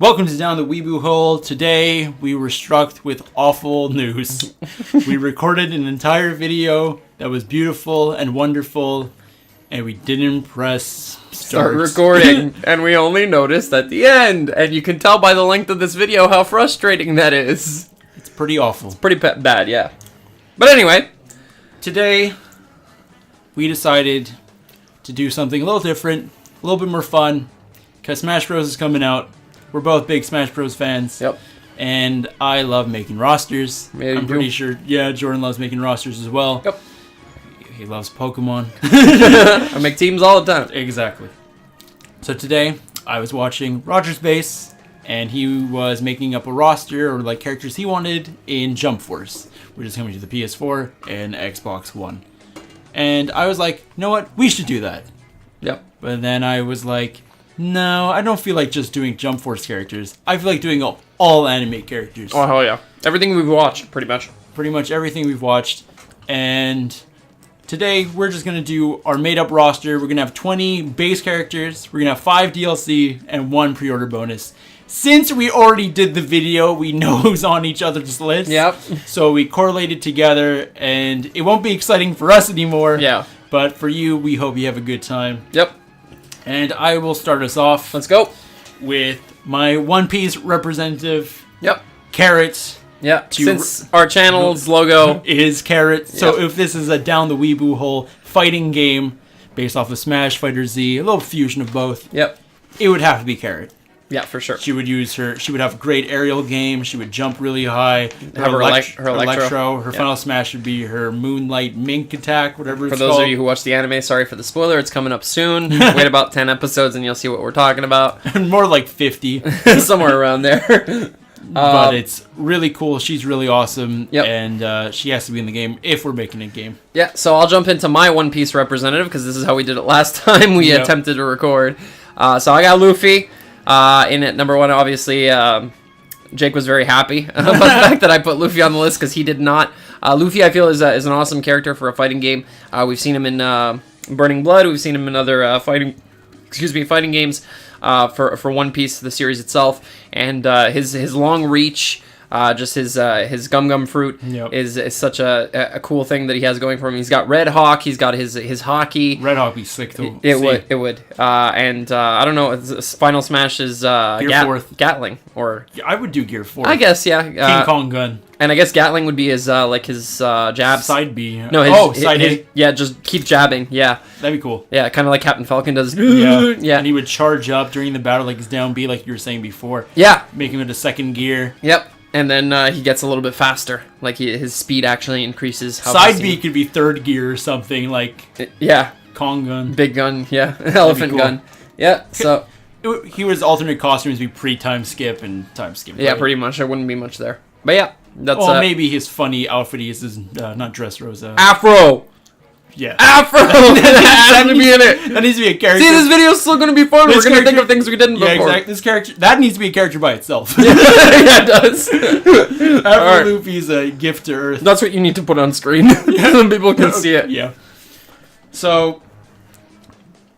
Welcome to Down the Weeaboo Hole. Today, we were struck with awful news. We recorded an entire video that was beautiful and wonderful, and we didn't press start recording, and we only noticed at the end. And you can tell by the length of this video how frustrating that is. It's pretty awful. It's pretty bad, yeah. But anyway, today, we decided to do something a little different, a little bit more fun, because Smash Bros. Is coming out. We're both big Smash Bros. Fans. Yep. And I love making rosters. Yeah, I'm pretty sure, Jordan loves making rosters as well. Yep. He loves Pokemon. I make teams all the time. Exactly. So today, I was watching Roger's Base, and he was making up a roster, or like characters he wanted in Jump Force, which is coming to the PS4 and Xbox One. And I was like, you know what? We should do that. Yep. But then I was like, no, I don't feel like just doing Jump Force characters. I feel like doing all anime characters. Oh, hell yeah. Everything we've watched, pretty much. Pretty much everything we've watched. And today, we're just going to do our made-up roster. We're going to have 20 base characters. We're going to have 5 DLC and 1 pre-order bonus. Since we already did the video, we know who's on each other's list. Yep. So we correlated together, and it won't be exciting for us anymore. Yeah. But for you, we hope you have a good time. Yep. And I will start us off. Let's go. With my One Piece representative, Yep. Carrot. Yeah, since our channel's logo is Carrot. So Yep. if this is a Down the Weeaboo Hole fighting game based off of Smash Fighter Z, a little fusion of both, Yep. it would have to be Carrot. Yeah, for sure. She would have a great aerial game. She would jump really high. Have her Electro. Her final smash would be her Moonlight Mink attack, whatever it's called. For those of you who watch the anime, sorry for the spoiler. It's coming up soon. Wait about 10 episodes and you'll see what we're talking about. More like 50. Somewhere around there. But it's really cool. She's really awesome. Yep. And she has to be in the game if we're making a game. Yeah, so I'll jump into my One Piece representative because this is how we did it last time we attempted to record. So I got Luffy. In at number 1, obviously, Jake was very happy about the fact that I put Luffy on the list because he did not. Luffy, I feel, is an awesome character for a fighting game. We've seen him in Burning Blood. We've seen him in other fighting games for One Piece, the series itself, and his long reach. Just his gum fruit is such a cool thing that he has going for him. He's got Red Hawk. He's got his hockey. Red Hawk be sick too. It would. And I don't know. Final Smash is Gear 4th. Gatling, or I would do Gear 4. I guess King Kong gun. And I guess Gatling would be his jabs. Side B. No, side A. Yeah, just keep jabbing. Yeah, that'd be cool. Yeah, kind of like Captain Falcon does. Yeah. And he would charge up during the battle like his down B, like you were saying before. Yeah, making it a second gear. Yep. And then he gets a little bit faster. Like his speed actually increases. Side B could be third gear or something like. Yeah. Kong gun. Big gun. Yeah. Elephant gun. Yeah. So. He was alternate costumes be pre-time skip and time skip. Yeah, pretty much. There wouldn't be much there. But yeah, that's. Well, maybe his funny outfit is not Dressrosa. Afro. Yeah. Afro! That needs to be in it. That needs to be a character. See, this video's still going to be fun. We're going to think of things we didn't before. Yeah, exactly. This character, that needs to be a character by itself. Yeah, it does. Afro Luffy's a gift to Earth. That's what you need to put on screen. Some people can see it. Yeah. So,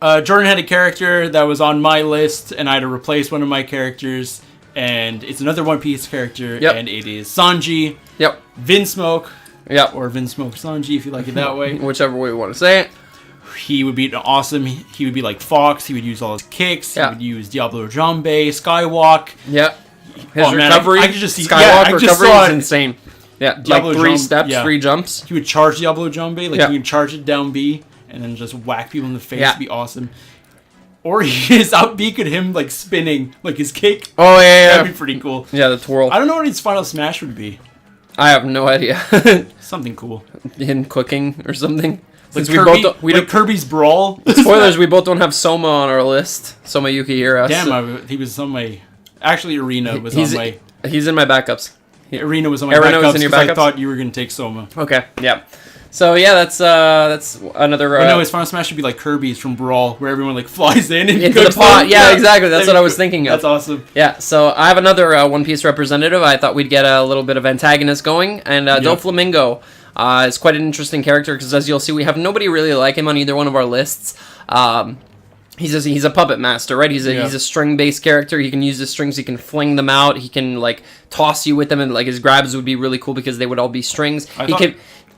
Jordan had a character that was on my list, and I had to replace one of my characters, and it's another One Piece character, and it is Sanji. Yep. Vin Smoke. Yep. Or Vin Smoke Sanji, if you like it that way. Whichever way you want to say it. He would be awesome. He would be like Fox. He would use all his kicks. Yeah. He would use Diablo Jambe, Skywalk. Yep. His recovery. I could just see Skywalk recovery is insane. Yeah, Diablo like 3 steps, 3 jumps. He would charge Diablo Jambe. Like he would charge it down B and then just whack people in the face. It'd be awesome. Or his up B could him like spinning like his kick. Oh yeah. That'd be pretty cool. Yeah, the twirl. I don't know what his final smash would be. I have no idea. Something cool. Him cooking or something. Like Kirby's Brawl. Spoilers, we both don't have Soma on our list. Soma Yukihira. Damn, he was on my... Actually, Arena was on my... He's in my backups. Arena was on my backups because I thought you were going to take Soma. Okay, yeah. So yeah, that's another. No, his final smash should be like Kirby's from Brawl, where everyone like flies in and into the pot. Yeah, exactly. That's what I was thinking of. That's awesome. Yeah. So I have another One Piece representative. I thought we'd get a little bit of antagonist going, and Flamingo is quite an interesting character because, as you'll see, we have nobody really like him on either one of our lists. he's a puppet master, right? He's a string based character. He can use the strings. He can fling them out. He can like toss you with them, and like his grabs would be really cool because they would all be strings.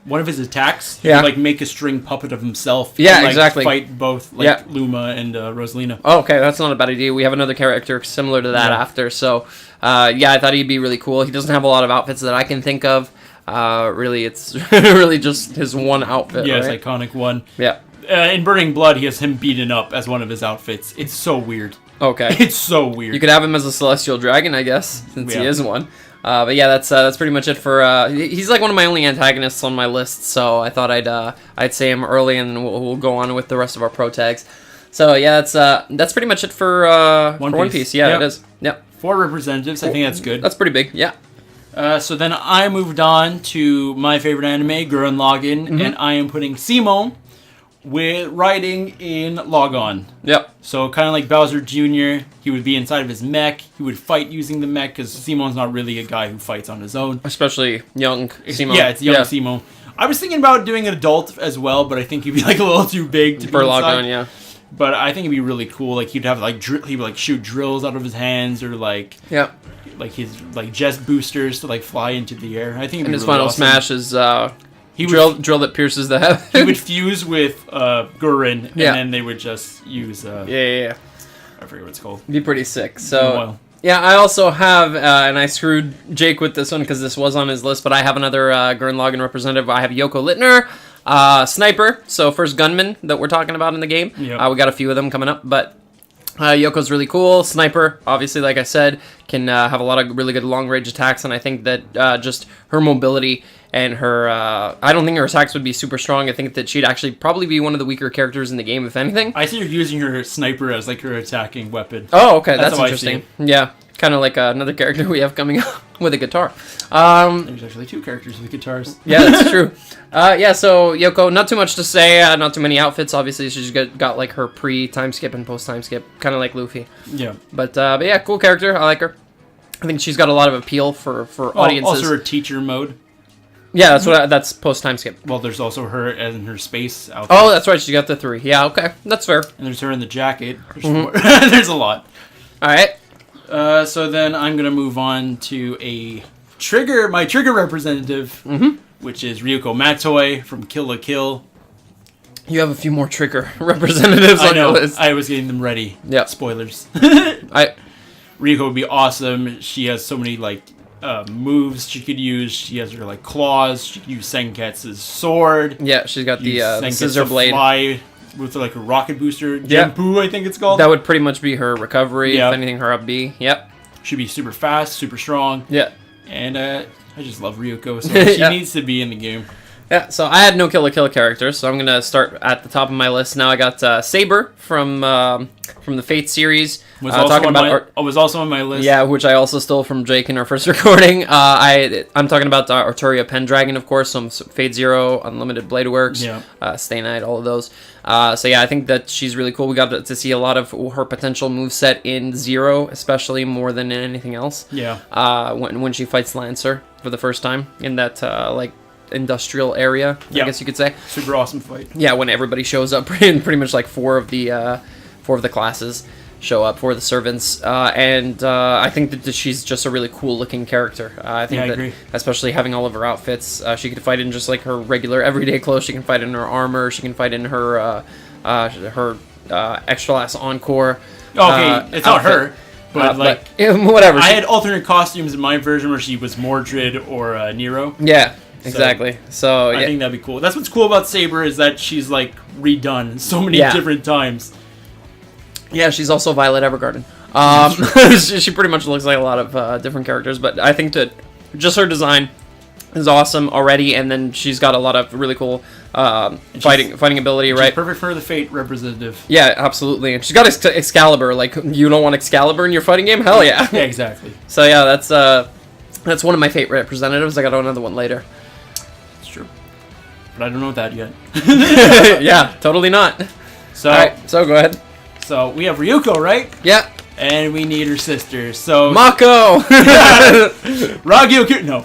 One of his attacks, he would like make a string puppet of himself. Yeah, and, like, exactly. Fight both like Luma and Rosalina. Oh, okay, that's not a bad idea. We have another character similar to that after. So, I thought he'd be really cool. He doesn't have a lot of outfits that I can think of. Really, it's really just his one outfit. Yeah, right? his iconic one. Yeah. In Burning Blood, he has him beaten up as one of his outfits. It's so weird. Okay. It's so weird. You could have him as a celestial dragon, I guess, since he is one. But yeah, that's pretty much it for. He's like one of my only antagonists on my list, so I thought I'd say him early, and we'll go on with the rest of our pro tags. So yeah, that's pretty much it for One Piece. Yeah, it is. Yep. 4 representatives. I think that's good. That's pretty big. Yeah. So then I moved on to my favorite anime, Gurren Lagann, and I am putting Cemal with riding in Logon. Yep. So kind of like Bowser Jr., he would be inside of his mech. He would fight using the mech because Cemal's not really a guy who fights on his own. Especially young Cemal. Yeah, it's young Cemal. I was thinking about doing an adult as well, but I think he'd be like a little too big to be inside. Logon, yeah. But I think it'd be really cool. Like he'd have like he would like shoot drills out of his hands or like like his like jet boosters to like fly into the air. I think it'd be his really final awesome. smash is drill that pierces the heaven. He would fuse with Gurren, and then they would just use I forget what it's called. Be pretty sick. So yeah, I also have and I screwed Jake with this one because this was on his list, but I have another Gurren Lagann representative. I have Yoko Littner. Sniper, so first gunman that we're talking about in the game. We got a few of them coming up, but Yoko's really cool. Sniper, obviously, like I said, can have a lot of really good long-range attacks, and I think that just her mobility and her... I don't think her attacks would be super strong. I think that she'd actually probably be one of the weaker characters in the game, if anything. I see her using her sniper as like her attacking weapon. Oh, okay, that's interesting. Yeah. Kind of like another character we have coming up with a guitar. There's actually 2 characters with guitars. Yeah, that's true. So Yoko, not too much to say, not too many outfits. Obviously, she's got like her pre-time skip and post-time skip, kind of like Luffy. Yeah. But yeah, cool character. I like her. I think she's got a lot of appeal for audiences. Also her teacher mode. Yeah, that's post-time skip. Well, there's also her as in her space outfit. Oh, that's right. She got the 3. Yeah, okay. That's fair. And there's her in the jacket. There's, there's a lot. All right. So then I'm going to move on to my trigger representative, which is Ryuko Matoi from Kill la Kill. You have a few more trigger representatives on your list. I was getting them ready. Yeah. Spoilers. Ryuko would be awesome. She has so many like moves she could use. She has her like claws. She could use Senketsu's sword. Yeah, she's got the scissor blade. Fly with like a rocket booster. Genpu, I think it's called. That would pretty much be her recovery. If anything, her up B. Yep. She'd be super fast, super strong. Yeah. And I just love Ryuko, so she needs to be in the game. Yeah, so I had no Kill la Kill characters, so I'm going to start at the top of my list. Now I got Sabre from the Fate series. Was also on my list. Yeah, which I also stole from Jake in our first recording. I'm talking about Arturia Pendragon, of course, some Fate Zero, Unlimited Blade Works, Stay Night, all of those. So yeah, I think that she's really cool. We got to see a lot of her potential moveset in Zero, especially more than in anything else. Yeah. When she fights Lancer for the first time in that like industrial area, I guess you could say. Super awesome fight. Yeah, when everybody shows up, pretty much like four of the classes show up, for the servants, and I think that she's just a really cool looking character. I agree. Especially having all of her outfits, she could fight in just like her regular everyday clothes. She can fight in her armor. She can fight in her extra last encore. Okay, it's outfit. Not her. But whatever. I had alternate costumes in my version where she was Mordred or Nero. Yeah, exactly. So I think that'd be cool. That's what's cool about Sabre, is that she's like redone so many different times. Yeah, she's also Violet Evergarden. She pretty much looks like a lot of different characters, but I think that just her design is awesome already, and then she's got a lot of really cool fighting ability, right? She's perfect for the Fate representative. Yeah, absolutely. And she's got Excalibur. Like, you don't want Excalibur in your fighting game? Hell yeah. Yeah, exactly. So yeah, that's one of my Fate representatives. I got another one later. It's true. But I don't know that yet. Yeah, totally not. So, all right, so go ahead. So we have Ryuko, right? Yeah. And we need her sister. So Mako. Ragyoku. No.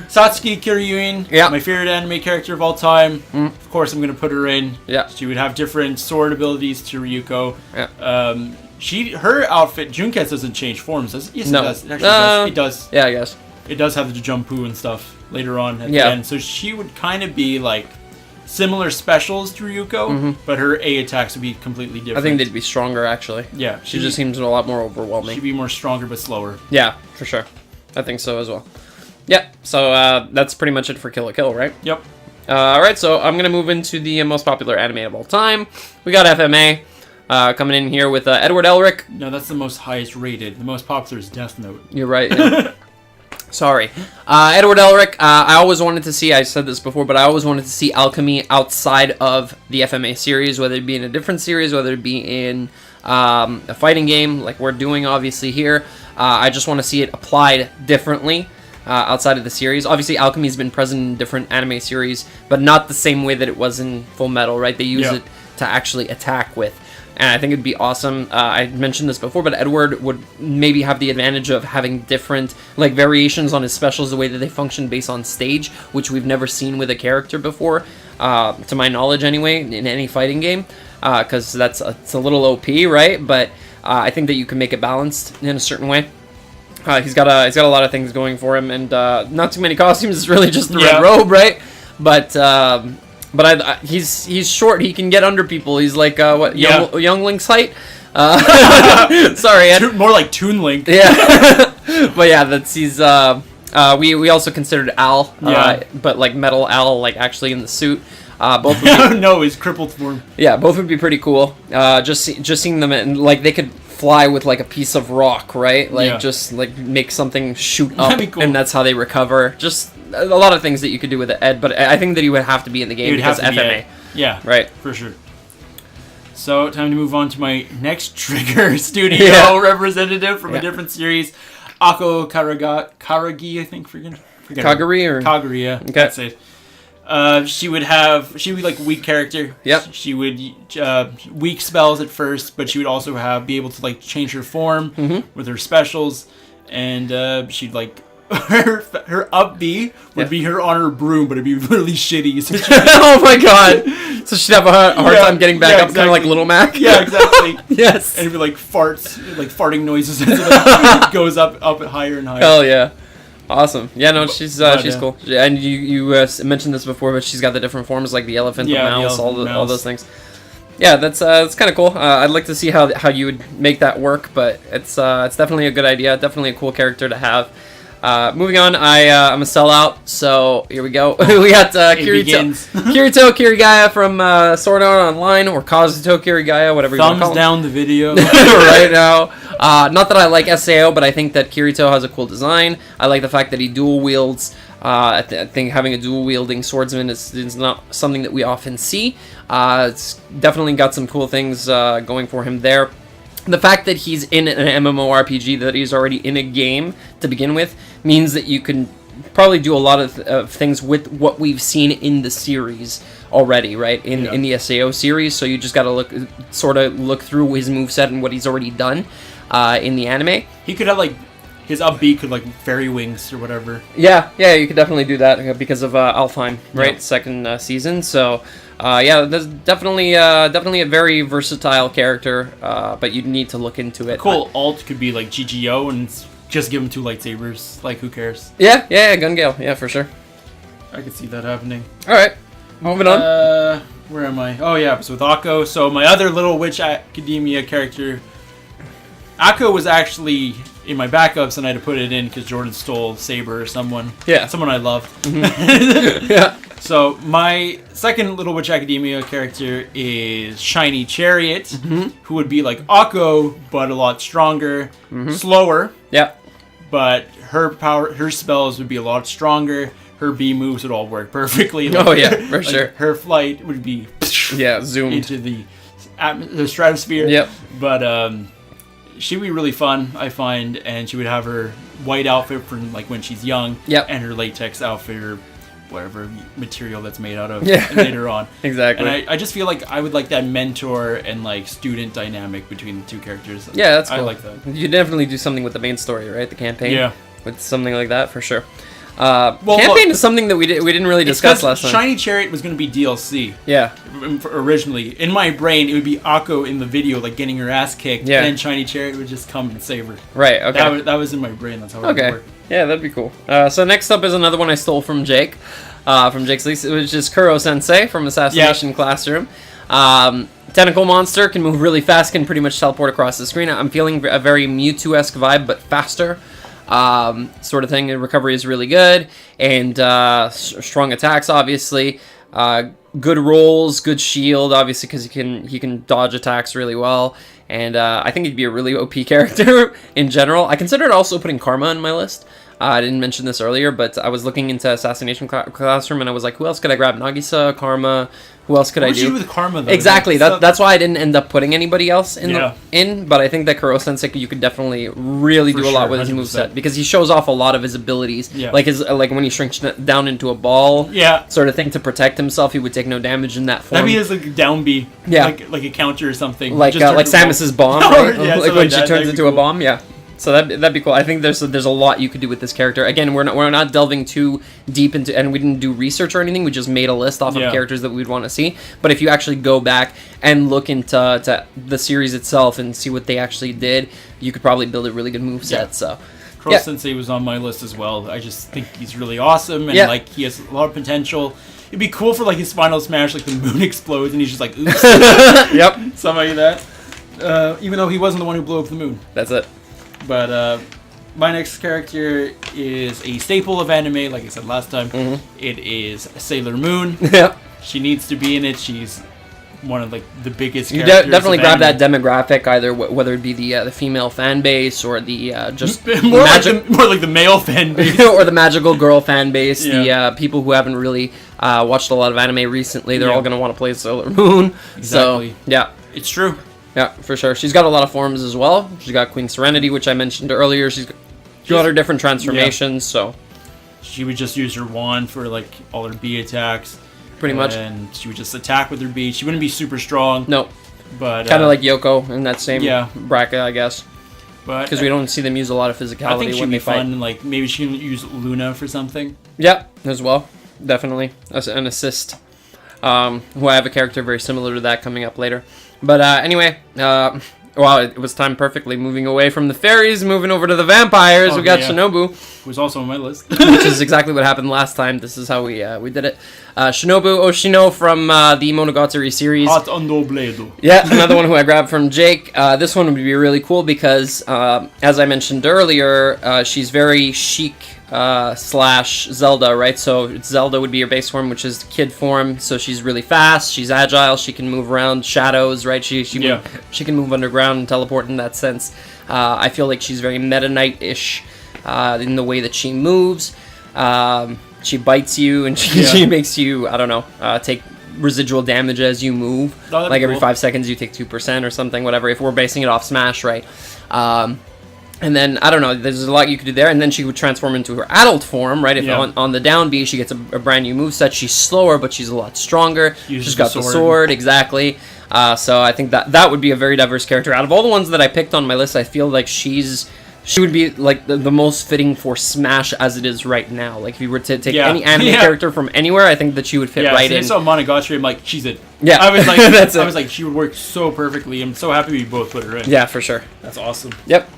Satsuki Kiryuin, Yeah. my favorite anime character of all time. Of course, I'm going to put her in. Yeah. She would have different sword abilities to Ryuko. Yeah. Her outfit, Junketsu doesn't change forms. Yes, No. it does. It actually does. It does. Yeah, I guess. It does have the jumpu and stuff later on at the Yeah. end. So she would kind of be like similar specials to Ryuko, but her A attacks would be completely different. I think they'd be stronger, actually. Yeah. She just seems a lot more overwhelming. She'd be more stronger but slower. Yeah, for sure. I think so as well. Yeah, so that's pretty much it for Kill la Kill, right? Yep. Alright, so I'm going to move into the most popular anime of all time. We got FMA coming in here with Edward Elric. No, that's the most highest rated. The most popular is Death Note. You're right, yeah. Sorry. Edward Elric, I always wanted to see, I said this before, but I always wanted to see alchemy outside of the FMA series, whether it be in a different series, whether it be in a fighting game, like we're doing obviously here. I just want to see it applied differently outside of the series. Obviously, alchemy has been present in different anime series, but not the same way that it was in Full Metal, right? They use it to actually attack with. And I think it'd be awesome. I mentioned this before, but Edward would maybe have the advantage of having different like variations on his specials, the way that they function based on stage, which we've never seen with a character before, to my knowledge anyway, in any fighting game, because it's a little OP, right? But I think that you can make it balanced in a certain way. He's got a lot of things going for him, and not too many costumes. It's really just the red robe, right? But he's short. He can get under people. He's like young Link's height. Sorry, Ed. More like Toon Link. Yeah, but yeah, he's. We also considered Al. But like metal Al, like actually in the suit. Both. No, he's crippled form. Yeah, both would be pretty cool. Just seeing them and like they could fly with like a piece of rock, right? Like just like make something shoot up, cool. And that's how they recover. Just a lot of things that you could do with it, Ed. But I think that he would have to be in the game because FMA. Yeah, right, for sure. So time to move on to my next Trigger Studio representative from a different series, Ako Karagi, I think. Forget Kagari or Kagari, yeah. Okay. That's it. She would be like a weak character. Yep. She would weak spells at first, but she would also be able to like change her form with her specials, and she'd like her up B would be her on her broom, but it'd be really shitty. So oh my god! So she'd have a hard time getting back up, kind of like Little Mac. Yeah, exactly. Yes. And it'd be like farts, like farting noises, and it goes up higher and higher. Hell yeah. Awesome. Yeah, no, she's cool. And you mentioned this before, but she's got the different forms like the elephant, the mouse, all those things. Yeah, that's kind of cool. I'd like to see how you would make that work, but it's definitely a good idea. Definitely a cool character to have. Moving on, I'm a sellout, so here we go. We got Kirito Kirigaya from Sword Art Online, or Kazuto Kirigaya, whatever you want to call him. Thumbs down the video. Right now. Not that I like SAO, but I think that Kirito has a cool design. I like the fact that he dual wields. I think having a dual wielding swordsman is not something that we often see. It's definitely got some cool things going for him there. The fact that he's in an MMORPG, that he's already in a game to begin with, means that you can probably do a lot of things with what we've seen in the series already, right? In the SAO series, so you just got to look through his moveset and what he's already done in the anime. He could have like his up B could like fairy wings or whatever. Yeah, you could definitely do that because of Alfheim, right? Yep. Second season, so. There's definitely a very versatile character, but you need to look into it. Cool alt could be like GGO and just give him 2 lightsabers. Like, who cares? Yeah, Gun Gale. Yeah, for sure. I could see that happening. All right, moving on. Where am I? Oh yeah, so with Akko. So my other Little Witch Academia character, Akko was actually in my backups, and I had to put it in because Jordan stole Sabre or someone. Yeah, someone I loved. Mm-hmm. Yeah. So my second Little Witch Academia character is Shiny Chariot, who would be like Akko, but a lot stronger, slower. Yeah. But her spells would be a lot stronger. Her B moves would all work perfectly. Like, for sure. Her flight would be zoomed into the stratosphere. Yep. But she'd be really fun, I find, and she would have her white outfit from like when she's young, and her latex outfit or whatever material that's made out of later on. Exactly. And I just feel like I would like that mentor and like student dynamic between the two characters. Yeah, that's cool. I like that. You definitely do something with the main story, right? The campaign. Yeah. With something like that, for sure. Campaign is something that we didn't really discuss last time. Shiny Chariot was going to be DLC. Yeah. Originally, in my brain, it would be Aqua in the video, like getting her ass kicked, Yeah. and then Shiny Chariot would just come and save her. Right. Okay. That was in my brain. That's how it would work. Yeah, that'd be cool. So next up is another one I stole from Jake, from Jake's Leaks, which is Kurosensei from Assassination Classroom. Tentacle monster, can move really fast, can pretty much teleport across the screen. I'm feeling a very Mewtwo-esque vibe, but faster. Sort of thing. And recovery is really good, and strong attacks, obviously. Good rolls, good shield, obviously, because he can dodge attacks really well. And I think he'd be a really OP character in general. I considered also putting Karma on my list. I didn't mention this earlier, but I was looking into Assassination Classroom, and I was like, who else could I grab? Nagisa, Karma. Who else could I do? What would you do with Karma, though? Exactly. That's why I didn't end up putting anybody else in. Yeah. But I think that Kurosensei, you could definitely really do a lot with his 100%. moveset, because he shows off a lot of his abilities. Yeah. Like when he shrinks down into a ball. Yeah. Sort of thing to protect himself. He would take no damage in that form. That'd be his like down B. Yeah. Like a counter or something. Like Samus's bomb. Right? Yeah, like when she that. turns into a bomb. Yeah. So that'd be cool. I think there's a lot you could do with this character. Again, we're not delving too deep into, and we didn't do research or anything. We just made a list off of characters that we'd want to see. But if you actually go back and look into the series itself and see what they actually did, you could probably build a really good moveset. Yeah. So Kurosensei was on my list as well. I just think he's really awesome, and like he has a lot of potential. It'd be cool for like his final smash, like the moon explodes, and he's just like, oops. Yep. Something like that. Even though he wasn't the one who blew up the moon. That's it. But my next character is a staple of anime, like I said last time. It is Sailor Moon. Yep. She needs to be in it. She's one of like the biggest You characters definitely of grab anime. that demographic, either whether it be the female fan base or the just more like the male fan base. or the magical girl fan base, Yeah. the people who haven't really watched a lot of anime recently. They're Yeah. all going to want to play Sailor Moon. Exactly. So, yeah. It's true. Yeah, for sure. She's got a lot of forms as well. She's got Queen Serenity, which I mentioned earlier. She's got her different transformations, so... She would just use her wand for like all her B attacks. Pretty much. And she would just attack with her B. She wouldn't be super strong. No. But kind of like Yoko in that same bracket, I guess. But because we don't see them use a lot of physicality I think she'd when be they fight. fun. Like maybe she can use Luna for something. Yep, as well. Definitely. As an assist. Who I have a character very similar to that coming up later. But anyway, well, it was timed perfectly. Moving away from the fairies, moving over to the vampires. We got Shinobu, who's also on my list, which is exactly what happened last time. This is how we did it. Shinobu Oshino from the Monogatari series. Hot Undo Bledo. Yeah, another one who I grabbed from Jake. This one would be really cool because, as I mentioned earlier, she's very chic slash Zelda, right? So Zelda would be your base form, which is kid form. So she's really fast, she's agile, she can move around shadows, right? She can move underground and teleport in that sense. I feel like she's very Meta Knight-ish in the way that she moves. She bites you and she makes you, I don't know, take residual damage as you move. Oh, like every 5 seconds you take 2% or something, whatever, if we're basing it off Smash, right? And then, I don't know, there's a lot you could do there. And then she would transform into her adult form, right? If on the down B, she gets a brand new moveset. She's slower, but she's a lot stronger. She's got the sword, exactly. So I think that would be a very diverse character. Out of all the ones that I picked on my list, I feel like she would be like the most fitting for Smash as it is right now. Like if you were to take any anime character from anywhere, I think that she would fit right in. I saw Monogatari, I'm like, she's it. Yeah, I was like, that's I was like, she would work so perfectly. I'm so happy we both put her in. Yeah, for sure. That's awesome. Yep.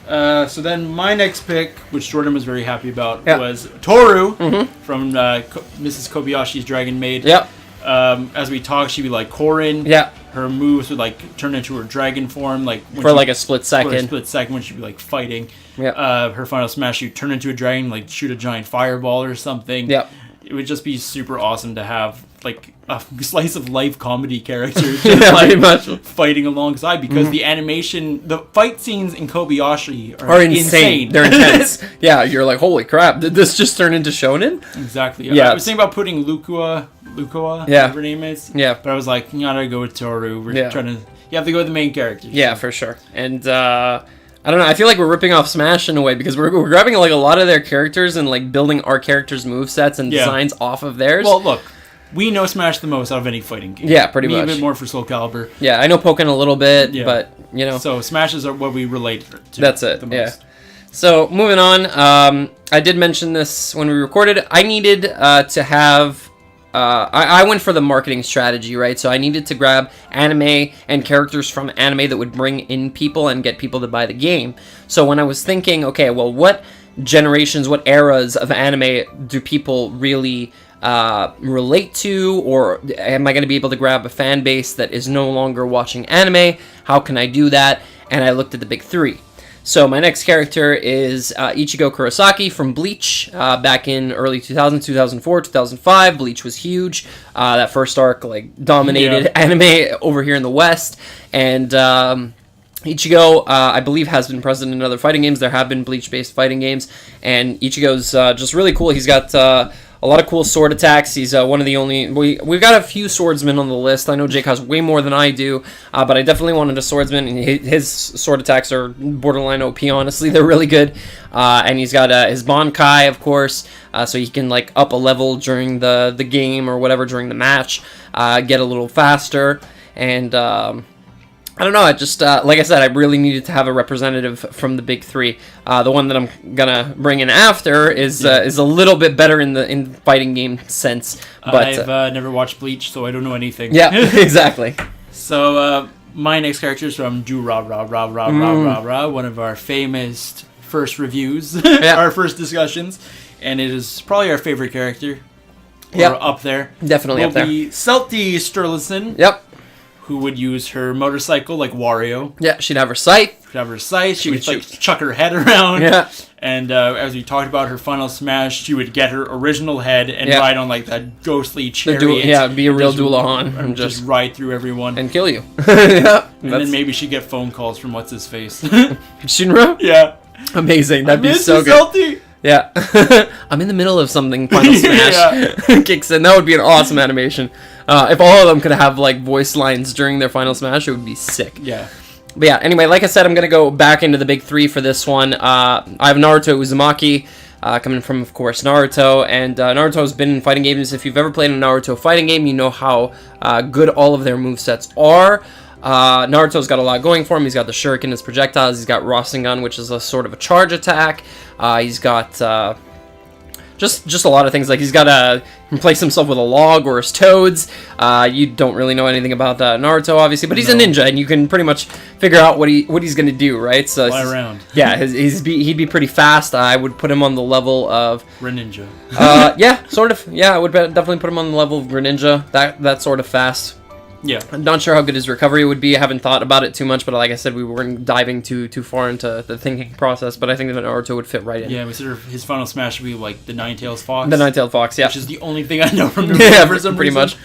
So then my next pick, which Jordan was very happy about, was Toru from Mrs. Kobayashi's Dragon Maid. Yep. As we talked, she'd be like Korin. Yeah. Her moves would like turn into her dragon form, like for like a split second. For a split second when she'd be like fighting. Yeah. Her final smash, she'd turn into a dragon, like shoot a giant fireball or something. Yep. It would just be super awesome to have like a slice of life comedy character just pretty much fighting alongside, because the animation, the fight scenes in Kobayashi are insane. They're intense. Yeah, you're like, holy crap, did this just turn into shonen? Exactly. Yeah. I was thinking about putting Lukua, whatever her name is. Yeah. But I was like, you gotta go with Toru. We're trying to, you have to go with the main characters. Yeah, for sure. And I don't know, I feel like we're ripping off Smash in a way, because we're grabbing like a lot of their characters and like building our characters' movesets and designs off of theirs. Well, look, we know Smash the most out of any fighting game. Yeah, pretty much. A bit more for Soul Calibur. Yeah, I know Pokken a little bit, but, you know. So Smashes are what we relate to. That's it, the most. So moving on, I did mention this when we recorded. I needed to have. I went for the marketing strategy, right? So I needed to grab anime and characters from anime that would bring in people and get people to buy the game. So when I was thinking, okay, well, what generations, what eras of anime do people really relate to, or am I going to be able to grab a fan base that is no longer watching anime? How can I do that? And I looked at the big three. So my next character is Ichigo Kurosaki from Bleach, back in early 2000, 2004, 2005. Bleach was huge. That first arc like dominated anime over here in the West. And Ichigo, I believe, has been present in other fighting games. There have been Bleach-based fighting games. And Ichigo's just really cool. He's got a lot of cool sword attacks. He's one of the only... We've got a few swordsmen on the list. I know Jake has way more than I do, but I definitely wanted a swordsman. And his sword attacks are borderline OP, honestly. They're really good. And he's got his Bankai, of course, so he can like up a level during the game or whatever, during the match, get a little faster. And... I don't know, I just, like I said, I really needed to have a representative from the big three. The one that I'm gonna bring in after is a little bit better in fighting game sense. But I've never watched Bleach, so I don't know anything. Yeah, exactly. So, my next character is from Ju Ra Ra Ra Ra Ra Ra Ra, one of our famous first reviews, our first discussions, and it is probably our favorite character. Or up there. Definitely up there. Will be Celti Sturluson. Yep. Who would use her motorcycle like Wario. Yeah, she'd have her scythe. She would like chuck her head around. Yeah. And as we talked about her final smash, she would get her original head and ride on like that ghostly chariot. It'd be a real Dualahan. And just ride through everyone. And kill you. Yeah. And then maybe she'd get phone calls from what's-his-face. Shinra? Yeah. Amazing. That'd be so good. Salty. Yeah. I'm in the middle of something. Final smash kicks in. That would be an awesome animation. If all of them could have like voice lines during their final smash, it would be sick. Yeah. But yeah, anyway, like I said, I'm going to go back into the big three for this one. I have Naruto Uzumaki, coming from, of course, Naruto. And Naruto's been in fighting games. If you've ever played a Naruto fighting game, you know how good all of their movesets are. Naruto's got a lot going for him. He's got the Shuriken as projectiles. He's got Rasengan, which is a sort of a charge attack. He's got... Just a lot of things. Like he's got to replace himself with a log or his toads. You don't really know anything about Naruto, obviously, but he's a ninja, and you can pretty much figure out what he's gonna do, right? So fly around. Yeah, he'd be pretty fast. I would put him on the level of Greninja. Yeah, sort of. Yeah, I would definitely put him on the level of Greninja. That sort of fast. Yeah. I'm not sure how good his recovery would be. I haven't thought about it too much, but like I said, we weren't diving too far into the thinking process, but I think that Naruto would fit right in. Yeah, his final smash would be like the Nine-Tails Fox. The Nine-Tailed Fox, yeah. Which is the only thing I know from Naruto for some pretty reason. much.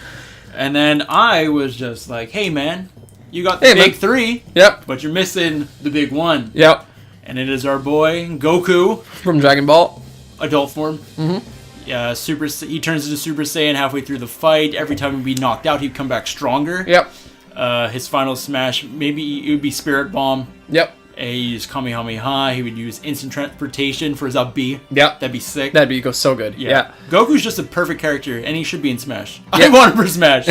And then I was just like, hey man, you got the big three, but you're missing the big one. Yep. And it is our boy, Goku. From Dragon Ball. Adult form. Mm-hmm. Yeah, he turns into Super Saiyan halfway through the fight. Every time he'd be knocked out, he'd come back stronger. Yep. His final smash, maybe it would be Spirit Bomb. Yep. He used Kamehameha. He would use instant transportation for his up B. Yep. That'd be sick. That'd be so good. Yeah. Goku's just a perfect character, and he should be in Smash. I want him for Smash.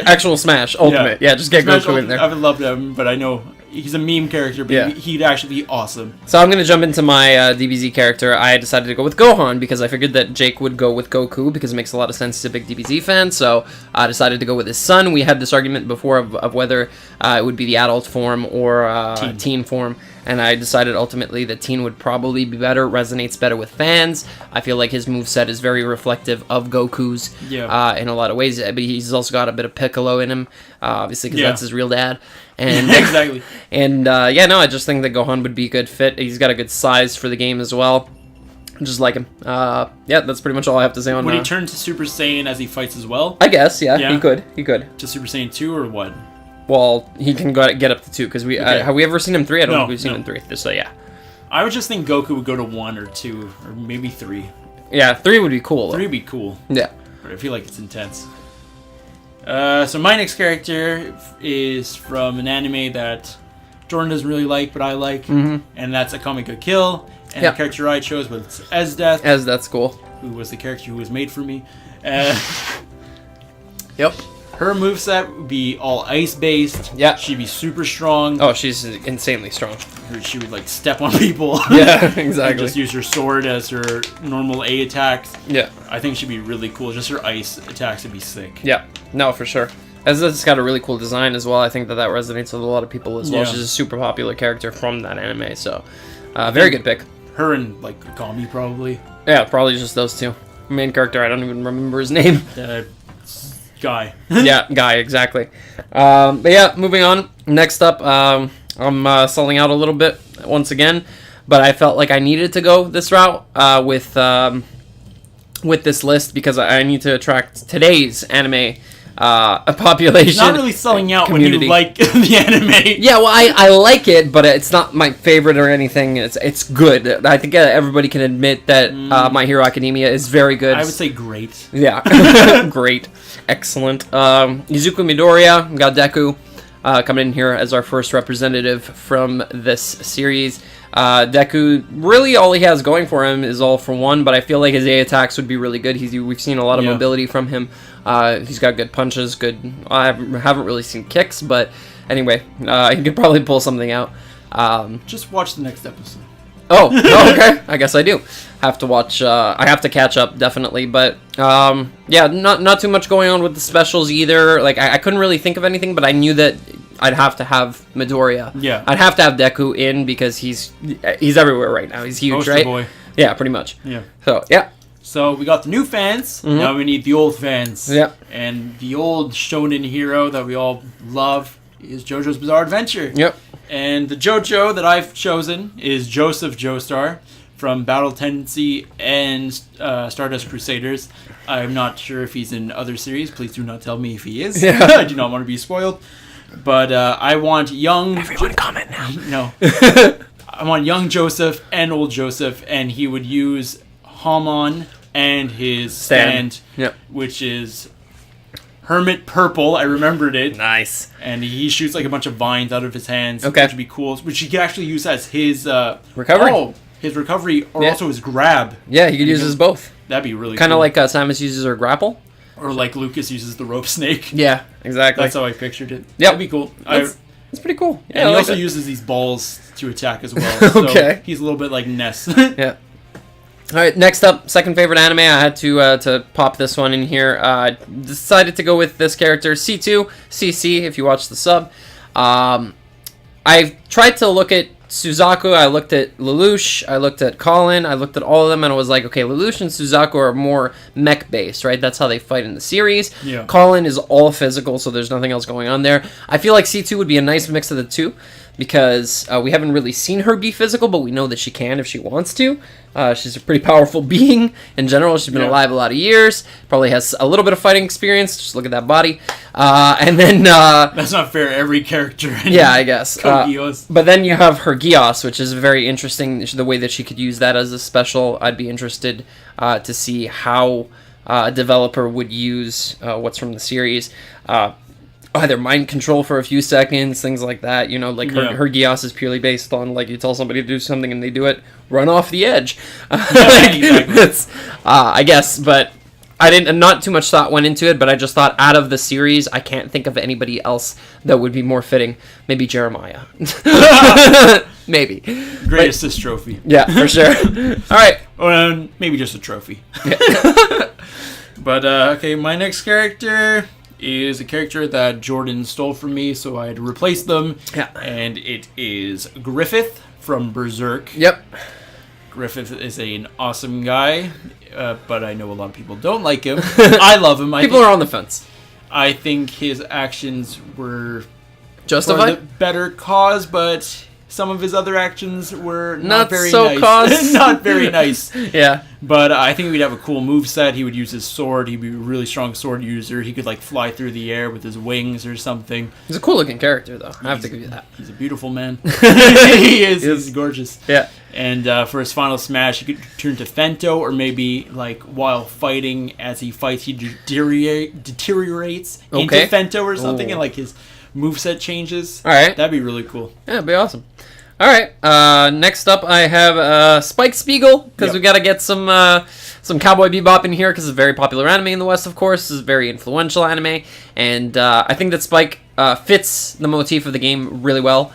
Actual Smash, Ultimate. Yeah, just get Smash Goku in there. I would love him, but I know he's a meme character, but he'd actually be awesome. So I'm going to jump into my DBZ character. I decided to go with Gohan because I figured that Jake would go with Goku because it makes a lot of sense. He's a big DBZ fan, so I decided to go with his son. We had this argument before of whether it would be the adult form or teen form. And I decided ultimately that teen would probably be better, resonates better with fans. I feel like his moveset is very reflective of Goku's in a lot of ways. But he's also got a bit of Piccolo in him, obviously, because that's his real dad. And exactly. And I just think that Gohan would be a good fit. He's got a good size for the game as well. Just like him. That's pretty much all I have to say on that. Would he turn to Super Saiyan as he fights as well? I guess, yeah. He could. To Super Saiyan 2 or what? Well, he can get up to 2, because have we ever seen him 3? I don't think we've seen him 3, so yeah. I would just think Goku would go to 1 or 2, or maybe 3. Yeah, 3 would be cool, though. 3 would be cool. Yeah. But I feel like it's intense. So my next character is from an anime that Jordan doesn't really like, but I like, and that's Akame ga Kill. And the character I chose was Esdeath. Esdeath's cool. Who was the character who was made for me. Yep. Her moveset would be all ice-based. Yeah. She'd be super strong. Oh, she's insanely strong. She would, like, step on people. Yeah, And exactly. just use her sword as her normal A attacks. Yeah. I think she'd be really cool. Just her ice attacks would be sick. Yeah. No, for sure. As it's got a really cool design as well. I think that resonates with a lot of people as well. Yeah. She's a super popular character from that anime, so very good pick. Her and, like, Kami, probably. Yeah, probably just those two. Main character, I don't even remember his name. Guy. Yeah, Guy, exactly. But yeah, moving on. Next up, I'm selling out a little bit once again, but I felt like I needed to go this route with this list because I need to attract today's anime a population. Not really selling out community. when you like the anime. Yeah, well, I like it, but it's not my favorite or anything. It's good. I think everybody can admit that My Hero Academia is very good. I would say great. Yeah, great, excellent. Izuku Midoriya, we got Deku coming in here as our first representative from this series. Deku, really all he has going for him is all for one, but I feel like his A attacks would be really good. We've seen a lot of mobility from him. He's got good punches, I haven't really seen kicks, but anyway, he could probably pull something out. Just watch the next episode. Oh, okay. I guess I do have to watch. I have to catch up definitely, but yeah, not too much going on with the specials either. Like I couldn't really think of anything, but I knew that I'd have to have Midoriya. Yeah. I'd have to have Deku in because he's everywhere right now. He's huge, Poster right? boy. Yeah, pretty much. Yeah. So yeah. So we got the new fans. Now we need the old fans. Yeah. And the old shonen hero that we all love is JoJo's Bizarre Adventure. Yep. And the JoJo that I've chosen is Joseph Joestar from Battle Tendency and Stardust Crusaders. I'm not sure if he's in other series. Please do not tell me if he is. Yeah. I do not want to be spoiled. But I want young... Everyone comment now. No. I want young Joseph and old Joseph, and he would use Hamon and his stand, Yep. which is Hermit Purple. I remembered it. Nice. And he shoots like a bunch of vines out of his hands, Okay. which would be cool. Which he could actually use as his Recovery? Oh, his recovery, or Yeah. also his grab. Yeah, he could use this both. That'd be really Kind of cool. like Samus uses her grapple. Or like Lucas uses the rope snake. Yeah, exactly. That's how I pictured it. Yep. That'd be cool. That's pretty cool. Yeah, And I he like also it. uses these balls to attack as well. So Okay. he's a little bit like Ness. Yeah. All right, next up, second favorite anime. I had to pop this one in here. Decided to go with this character, C2, CC, if you watch the sub. I've tried to look at Suzaku, I looked at Lelouch, I looked at Colin, I looked at all of them, and I was like, okay, Lelouch and Suzaku are more mech-based, right? That's how they fight in the series. Yeah. Colin is all physical, so there's nothing else going on there. I feel like C2 would be a nice mix of the two, because we haven't really seen her be physical, but we know that she can if she wants to. She's a pretty powerful being in general. She's been alive a lot of years. Probably has a little bit of fighting experience. Just look at that body. And then... That's not fair. Every character in yeah, I guess. Code Geass. But then you have her Geass, which is very interesting. The way that she could use that as a special. I'd be interested to see how a developer would use what's from the series. Either mind control for a few seconds, things like that. You know, like her Geass is purely based on, like, you tell somebody to do something and they do it, run off the edge. Exactly. That's, I guess, but I didn't. Not too much thought went into it, but I just thought out of the series, I can't think of anybody else that would be more fitting. Maybe Jeremiah. Maybe. Great assist trophy. Yeah, for sure. All right. Or maybe just a trophy. But, okay, my next character is a character that Jordan stole from me, so I had to replace them. Yeah. And it is Griffith from Berserk. Yep. Griffith is an awesome guy, but I know a lot of people don't like him. I love him. People are on the fence. I think his actions were for Justified? the better cause, but some of his other actions were Not very so nice. cause. Not very nice. Yeah. But I think we'd have a cool moveset. He would use his sword. He'd be a really strong sword user. He could like fly through the air with his wings or something. He's a cool looking character, though. I have to give you that. He's a beautiful man. He is. He's gorgeous. Yeah. And for his final smash, he could turn to Fento, or maybe like while fighting, as he fights, he deteriorates into Okay. Fento or something, Ooh. and like his moveset changes. All right. That'd be really cool. Yeah, it'd be awesome. All right. Next up, I have Spike Spiegel, because Yep. we got to get some some Cowboy Bebop in here because it's a very popular anime in the West, of course. It's a very influential anime. And I think that Spike fits the motif of the game really well.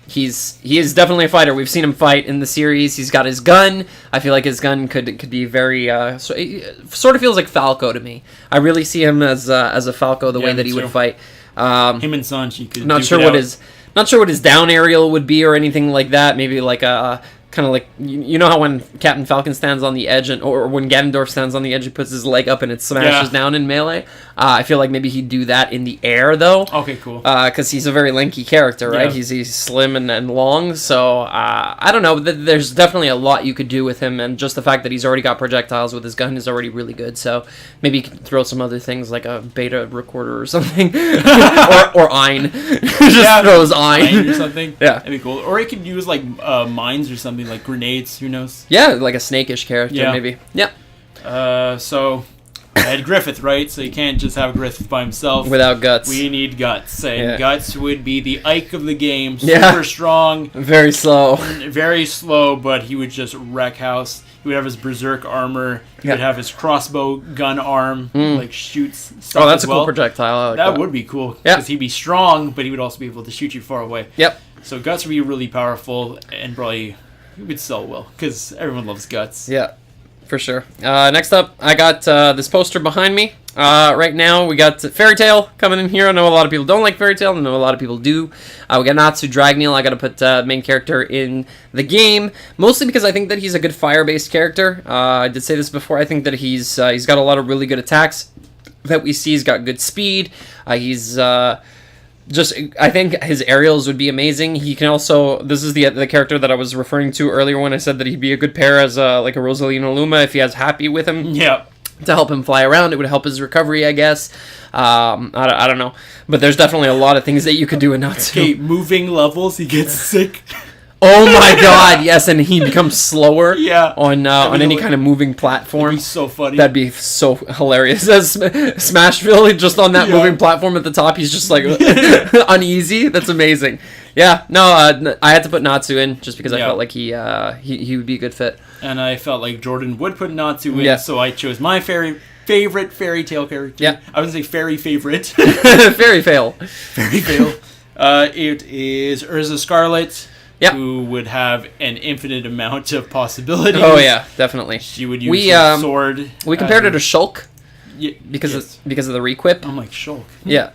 He is definitely a fighter. We've seen him fight in the series. He's got his gun. I feel like his gun could be very sort of feels like Falco to me. I really see him as a Falco the way that he would fight. Him and Sanji could. Not sure what his down aerial would be or anything like that. Maybe like a kind of like you know how when Captain Falcon stands on the edge or when Ganondorf stands on the edge, he puts his leg up and it smashes down in melee. I feel like maybe he'd do that in the air though. Okay, cool. Because he's a very lanky character, right? Yeah. He's slim and long, so I don't know. There's definitely a lot you could do with him, and just the fact that he's already got projectiles with his gun is already really good. So maybe you can throw some other things like a beta recorder or something, or Ein. Just throws Ein or something. Yeah, that'd be cool. Or he could use like mines or something, like grenades. Who knows? Yeah, like a snakish character, maybe. Yeah. So. I had Griffith, right? So you can't just have Griffith by himself. Without Guts. We need Guts. And Guts would be the Ike of the game. Super strong. Very slow. Very slow, but he would just wreck house. He would have his berserk armor. He would have his crossbow gun arm. Like shoots stuff. Oh, that's a cool projectile. I like that would be cool. Because he'd be strong, but he would also be able to shoot you far away. Yep. So Guts would be really powerful and probably he would sell well. Because everyone loves Guts. Yeah. For sure. Next up, I got this poster behind me. Right now, we got Fairy Tail coming in here. I know a lot of people don't like Fairy Tail. I know a lot of people do. We got Natsu Dragneel. I got to put main character in the game, mostly because I think that he's a good fire-based character. I did say this before. I think that he's got a lot of really good attacks that we see. He's got good speed. I think his aerials would be amazing. He can also, this is the character that I was referring to earlier when I said that he'd be a good pair as like a Rosalina Luma if he has Happy with him. Yeah. To help him fly around. It would help his recovery, I guess. I don't know. But there's definitely a lot of things that you could do in Natsu. Okay, moving levels, he gets sick. Oh my god, yes, and he becomes slower on any kind of moving platform. That'd be so funny. That'd be so hilarious. As Smashville, just on that moving platform at the top, he's just like uneasy. That's amazing. Yeah, no, I had to put Natsu in just because I felt like he would be a good fit. And I felt like Jordan would put Natsu in, so I chose my favorite Fairy Tail character. Yeah. I wouldn't say fairy favorite. Fairy Fail. Fairy Fail. It is Urza Scarlet. Yep. Who would have an infinite amount of possibilities. Oh yeah, definitely. She would use a sword. We compared her to Shulk because of the requip. I'm like, Shulk. Yeah.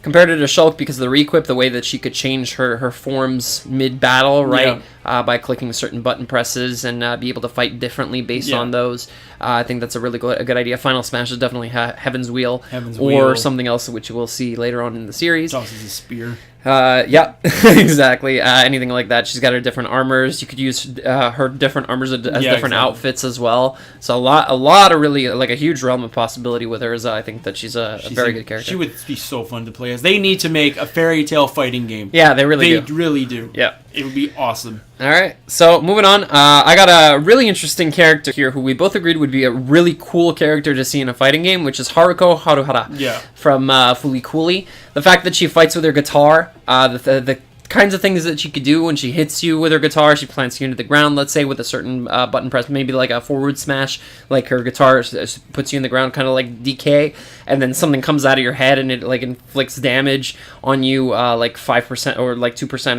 Compared her to Shulk because of the requip, the way that she could change her forms mid-battle, right? By clicking certain button presses and be able to fight differently based on those. I think that's a really good idea. Final Smash is definitely Heaven's Wheel. Or something else which we'll see later on in the series. Tosses a spear. Yeah, exactly. Anything like that. She's got her different armors. You could use her different armors as different outfits as well. So a lot of really, like a huge realm of possibility with her. I think that she's a very good character. She would be so fun to play as. They need to make a Fairy Tail fighting game. Yeah, they really do. Yeah. It would be awesome. All right, so moving on. I got a really interesting character here who we both agreed would be a really cool character to see in a fighting game, which is Haruko Haruhara from Fooly Cooly. The fact that she fights with her guitar, the kinds of things that she could do when she hits you with her guitar. She plants you into the ground, let's say, with a certain button press, maybe like a forward smash, like her guitar puts you in the ground, kind of like DK, and then something comes out of your head and it like inflicts damage on you, like 5% or like 2%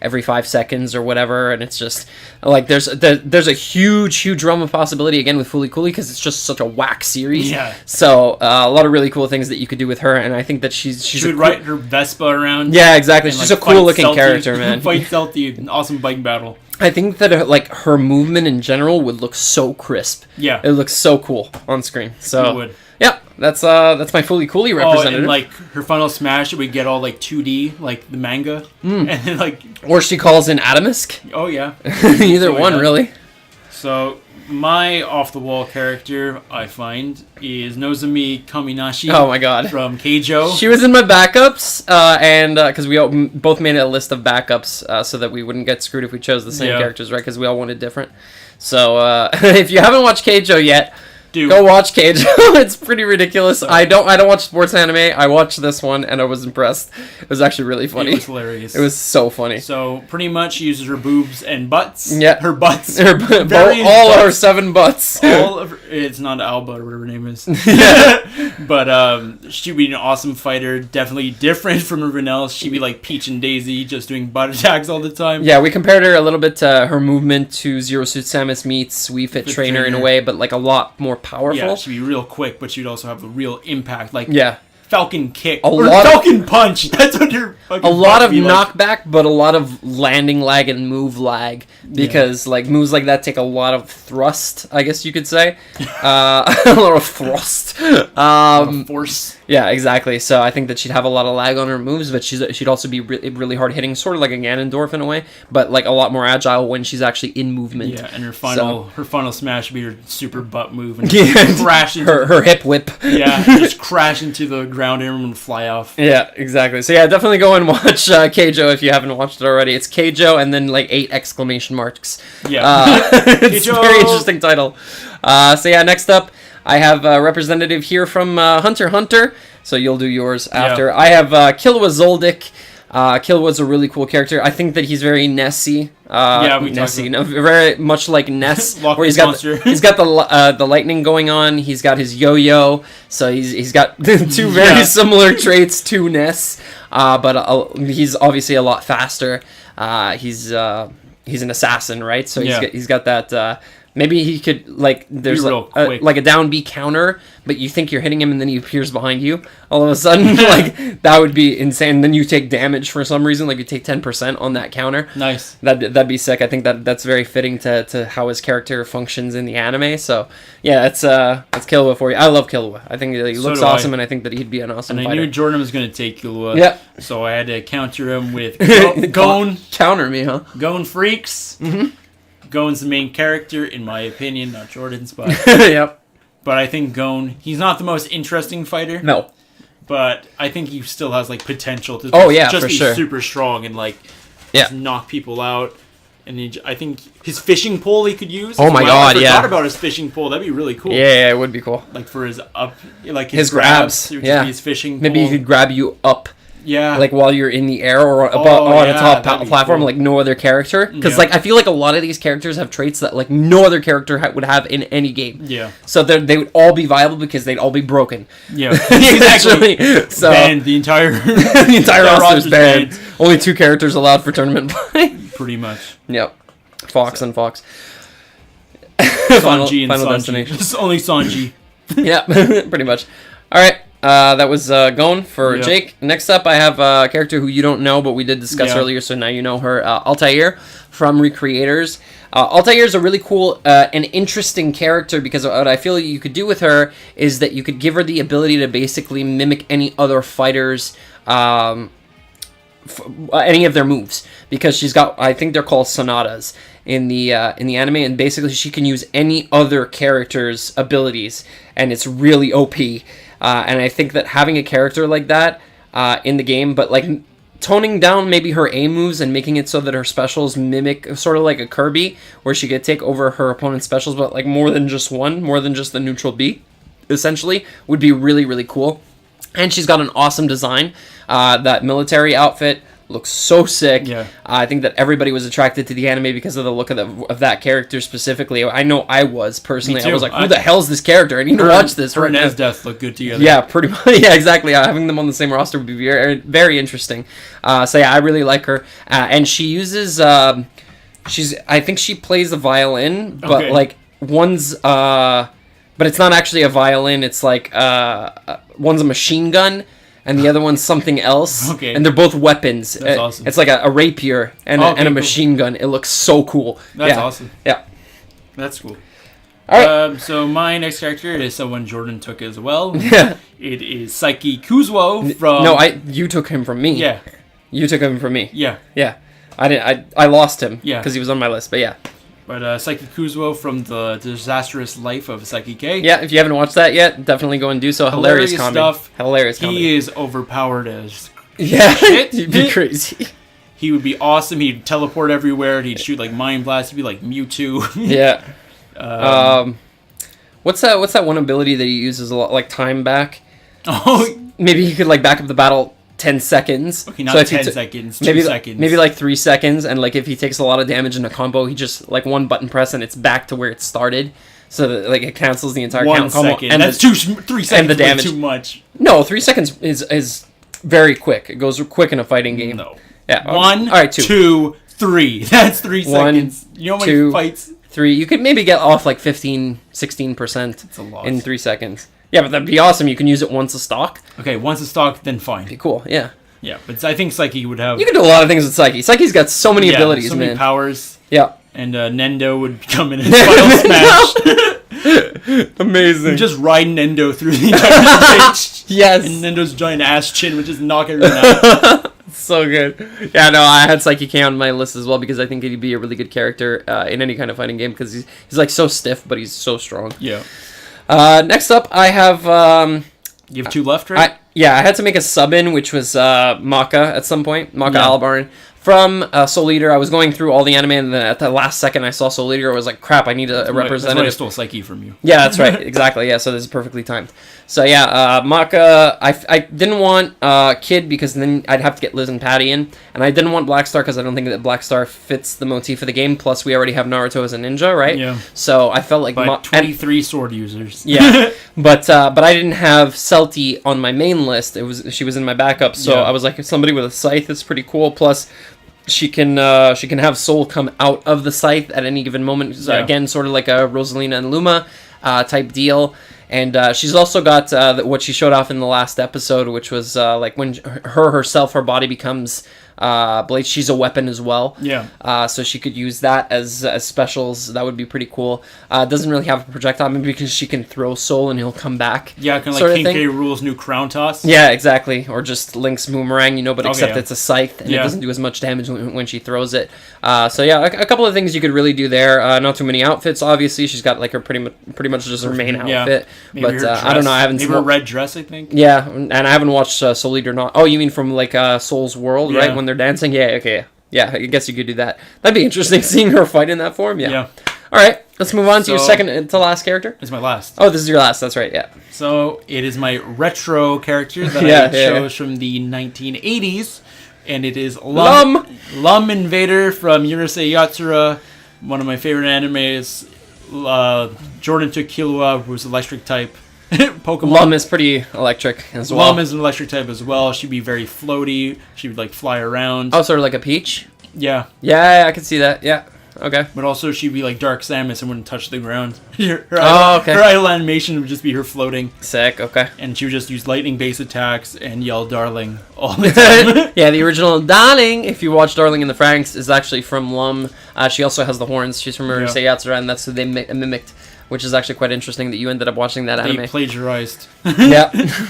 every 5 seconds or whatever, and it's just like there's a huge realm of possibility again with Fooly Cooly because it's just such a whack series. Yeah. So a lot of really cool things that you could do with her, and I think that she would ride her Vespa around. Yeah, exactly. She's a cool looking character, man. Fight stealthy, an awesome bike battle. I think that her movement in general would look so crisp. Yeah. It looks so cool on screen. So it would. Yeah, that's my Fooly Cooly representative. And like her final smash, it would get all like 2D, like the manga, and then like. Or she calls in Atomisk. Oh yeah. Either one, really. So my off-the-wall character, I find, is Nozomi Kaminashi. Oh my god. From Keijo. She was in my backups, and because we both made a list of backups so that we wouldn't get screwed if we chose the same characters, right? Because we all wanted different. So if you haven't watched Keijo yet, Go watch Keijo. It's pretty ridiculous. So, I don't watch sports anime. I watched this one and I was impressed. It was actually really funny. It was hilarious. It was so funny. So pretty much she uses her boobs and butts. Yeah. Her butts. All her 7 butts. All of her, it's not Alba or whatever her name is. But she'd be an awesome fighter. Definitely different from everyone else. She'd be like Peach and Daisy, just doing butt attacks all the time. Yeah, we compared her a little bit to her movement to Zero Suit Samus meets Wii Fit Trainer in a way, but like a lot more powerful. Yeah, she'd be real quick, but she'd also have a real impact. Like Falcon kick Falcon punch. That's what you're. A lot of knockback, but a lot of landing lag and move lag because like moves like that take a lot of thrust. I guess you could say a lot of thrust. Force. Yeah, exactly. So I think that she'd have a lot of lag on her moves, but she'd also be really hard hitting, sort of like a Ganondorf in a way, but like a lot more agile when she's actually in movement. Yeah, and her final smash would be her super butt move and crash into her hip whip. Yeah, just crash into the ground and fly off. Yeah, exactly. So yeah, definitely go and watch Keijo if you haven't watched it already. It's Keijo and then like 8 exclamation marks. Yeah, it's a very interesting title. So yeah, next up. I have a representative here from Hunter x Hunter, so you'll do yours after. Yeah. I have Killua Zoldyck. Killua's a really cool character. I think that he's very Nessie. Nessie, very much like Ness, where he's got the lightning going on. He's got his yo-yo, so he's got 2 very similar traits to Ness, but he's obviously a lot faster. He's an assassin, right? So he's got that. Maybe he could, like, there's like a down B counter, but you think you're hitting him and then he appears behind you all of a sudden. Like, that would be insane. Then you take damage for some reason, like you take 10% on that counter. Nice. That'd be sick. I think that's very fitting to how his character functions in the anime. So, yeah, that's Killua for you. I love Killua. I think he looks awesome, and I think that he'd be an awesome fighter. And I knew Jordan was going to take Killua. Yeah. So I had to counter him with Gon. Counter me, huh? Gon freaks. Mm-hmm. Gon's the main character, in my opinion, not Jordan's, but yep. But I think Gon, he's not the most interesting fighter. No. But I think he still has like potential to just be super strong and like just knock people out. And I think his fishing pole he could use. Oh my god, I forgot about his fishing pole. That'd be really cool. Yeah, it would be cool. Like for his his grabs. It would just be his fishing pole. Maybe he could grab you up. Yeah. Like while you're in the air or on a top platform, cool. Like no other character. Because like I feel like a lot of these characters have traits that like no other character would have in any game. Yeah. So they would all be viable because they'd all be broken. Yeah. Exactly. So banned the entire roster's banned. Only 2 characters allowed for tournament play. Pretty much. Yep. Fox and Fox. Sanji and Final Sanji. Destination. It's only Sanji. Yeah, pretty much. All right. That was Gon for Jake. Next up, I have a character who you don't know, but we did discuss earlier, so now you know her. Altair from Recreators. Altair is a really cool and interesting character because what I feel you could do with her is that you could give her the ability to basically mimic any other fighters, any of their moves, because she's got, I think they're called sonatas in the anime, and basically she can use any other character's abilities, and it's really OP. And I think that having a character like that in the game, but like toning down maybe her A moves and making it so that her specials mimic sort of like a Kirby, where she could take over her opponent's specials, but like more than just the neutral B, essentially, would be really, really cool. And she's got an awesome design. That military outfit looks so sick. Yeah. I think that everybody was attracted to the anime because of the look of that character specifically. I know I was personally. I was like, who the hell's this character? I need to watch this right now. Her and Death look good together. Yeah, pretty much. Yeah, exactly. Having them on the same roster would be very, very interesting. So yeah, I really like her. And she uses. I think she plays the violin, but like one's. But it's not actually a violin. It's like one's a machine gun. And the other one's something else. Okay. And they're both weapons. That's awesome. It's like a rapier and a machine gun. It looks so cool. That's awesome. Yeah. That's cool. All right. So my next character is someone Jordan took as well. Yeah. It is Saiki Kuzuo from... No, you took him from me. Yeah. You took him from me. Yeah. Yeah. I lost him. Yeah. Because he was on my list, but yeah. But Saiki Kuzuo from the Disastrous Life of Saiki K. Yeah, if you haven't watched that yet, definitely go and do so. Hilarious comedy. Stuff. Hilarious comedy. He is overpowered as shit. He'd be crazy. He would be awesome. He'd teleport everywhere. He'd shoot like mind blasts. He'd be like Mewtwo. Yeah. What's that one ability that he uses a lot, like time back? Oh, Maybe he could like back up the battle 10 seconds. okay, not 10 seconds, 2 seconds. Maybe like 3 seconds, and like if he takes a lot of damage in a combo, he just like one button press and it's back to where it started. So that like it cancels the entire 1 combo. second. And That's 3 seconds. and the damage. Too much. No, 3 seconds is very quick. It goes quick in a fighting game. No. Yeah. 1, all right, 2, 3. That's 3 seconds. You know how many fights? 3. You could maybe get off like 15, 16% That's a lot. in 3 seconds. Yeah, but that'd be awesome. You can use it once a stock. Okay, once a stock, then fine. Be cool. Yeah. Yeah, but I think Psyche would have... You can do a lot of things with Psyche. Psyche's got so many abilities, so many man. powers. Yeah. And Nendo would come in his final smash. Amazing. You just ride Nendo through the entire stage. Yes. And Nendo's giant ass chin would just knock everyone out. So good. Yeah, no, I had Psyche K on my list as well because I think he'd be a really good character in any kind of fighting game because he's like so stiff, but he's so strong. Yeah. Next up, I have... You have 2 left, right? I had to make a sub-in, which was Maka at some point. Maka Yeah. Albarn. From Soul Eater, I was going through all the anime, and then at the last second I saw Soul Eater, I was like, crap, I need a representative. That's why I stole Psyche from you. Yeah, that's right. Exactly. Yeah, so this is perfectly timed. So yeah, Maka, I didn't want Kid because then I'd have to get Liz and Patty in, and I didn't want Black Star because I don't think that Black Star fits the motif of the game. Plus, we already have Naruto as a ninja, right? Yeah. So I felt like But 23 sword users. yeah, but I didn't have Celti on my main list. She was in my backup, so Yeah. I was like, somebody with a scythe is pretty cool. Plus, she can have soul come out of the scythe at any given moment. So Yeah. again, sort of like a Rosalina and Luma type deal. And she's also got what she showed off in the last episode, which was like when her body becomes Blade. She's a weapon as well. Yeah. So she could use that as specials. That would be pretty cool. Doesn't really have a projectile, maybe because she can throw soul and he'll come back. Yeah, kind of sort like of King thing. K. Rool's new crown toss. Yeah, exactly. Or just Link's boomerang, but except yeah. it's a scythe and it Yeah. doesn't do as much damage when she throws it. So yeah, a couple of things you could really do there. Not too many outfits, obviously. She's got like her pretty much just her main outfit. Maybe But her dress. I don't know. I haven't Maybe seen her red dress, I think. Yeah, and I haven't watched Soul Eater not. Oh, you mean from like Soul's World, right? Yeah. When they're dancing? Yeah, okay. Yeah, I guess you could do that. That'd be interesting seeing her fight in that form. Yeah. All right, let's move on to your second to last character. It's my last. Oh, this is your last. That's right. Yeah. So it is my retro character that Yeah, I chose from the 1980s, and it is Lum Invader from Urusei Yatsura, one of my favorite animes. Jordan took Killua, who's electric type Pokemon. Lum is pretty electric as well. Lum is an electric type as well. She'd be very floaty. She would like fly around. Oh, sort of like a peach. Yeah. Yeah, I can see that. Yeah. Okay. But also she'd be like Dark Samus and wouldn't touch the ground. Her okay. idle animation would just be her floating. Sick. Okay. And she would just use lightning-based attacks and yell "Darling" all the time. Yeah, the original Darling, if you watch Darling in the Franxx, is actually from Lum. She also has the horns. She's from Urusei Yatsura, and that's who they mimicked, which is actually quite interesting that you ended up watching that anime. They plagiarized. Yeah.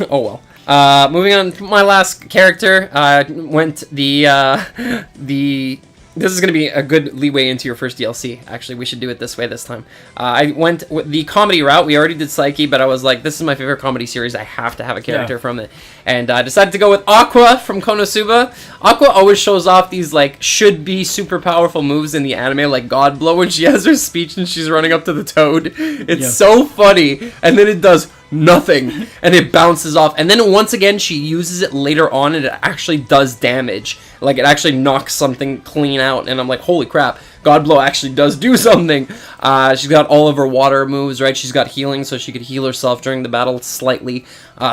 Oh well. Moving on to my last character, went the. This is going to be a good leeway into your first DLC. Actually, we should do it this way this time. I went with the comedy route. We already did Psyche, but I was like, this is my favorite comedy series. I have to have a character from it. And I decided to go with Aqua from Konosuba. Aqua always shows off these, like, should-be super powerful moves in the anime, like God Blow when she has her speech and she's running up to the toad. It's so funny. And then it does nothing. And it bounces off. And then once again, she uses it later on and it actually does damage. Like, it actually knocks something clean out. And I'm like, holy crap. God Blow actually does do something. She's got all of her water moves, right? She's got healing, so she could heal herself during the battle slightly.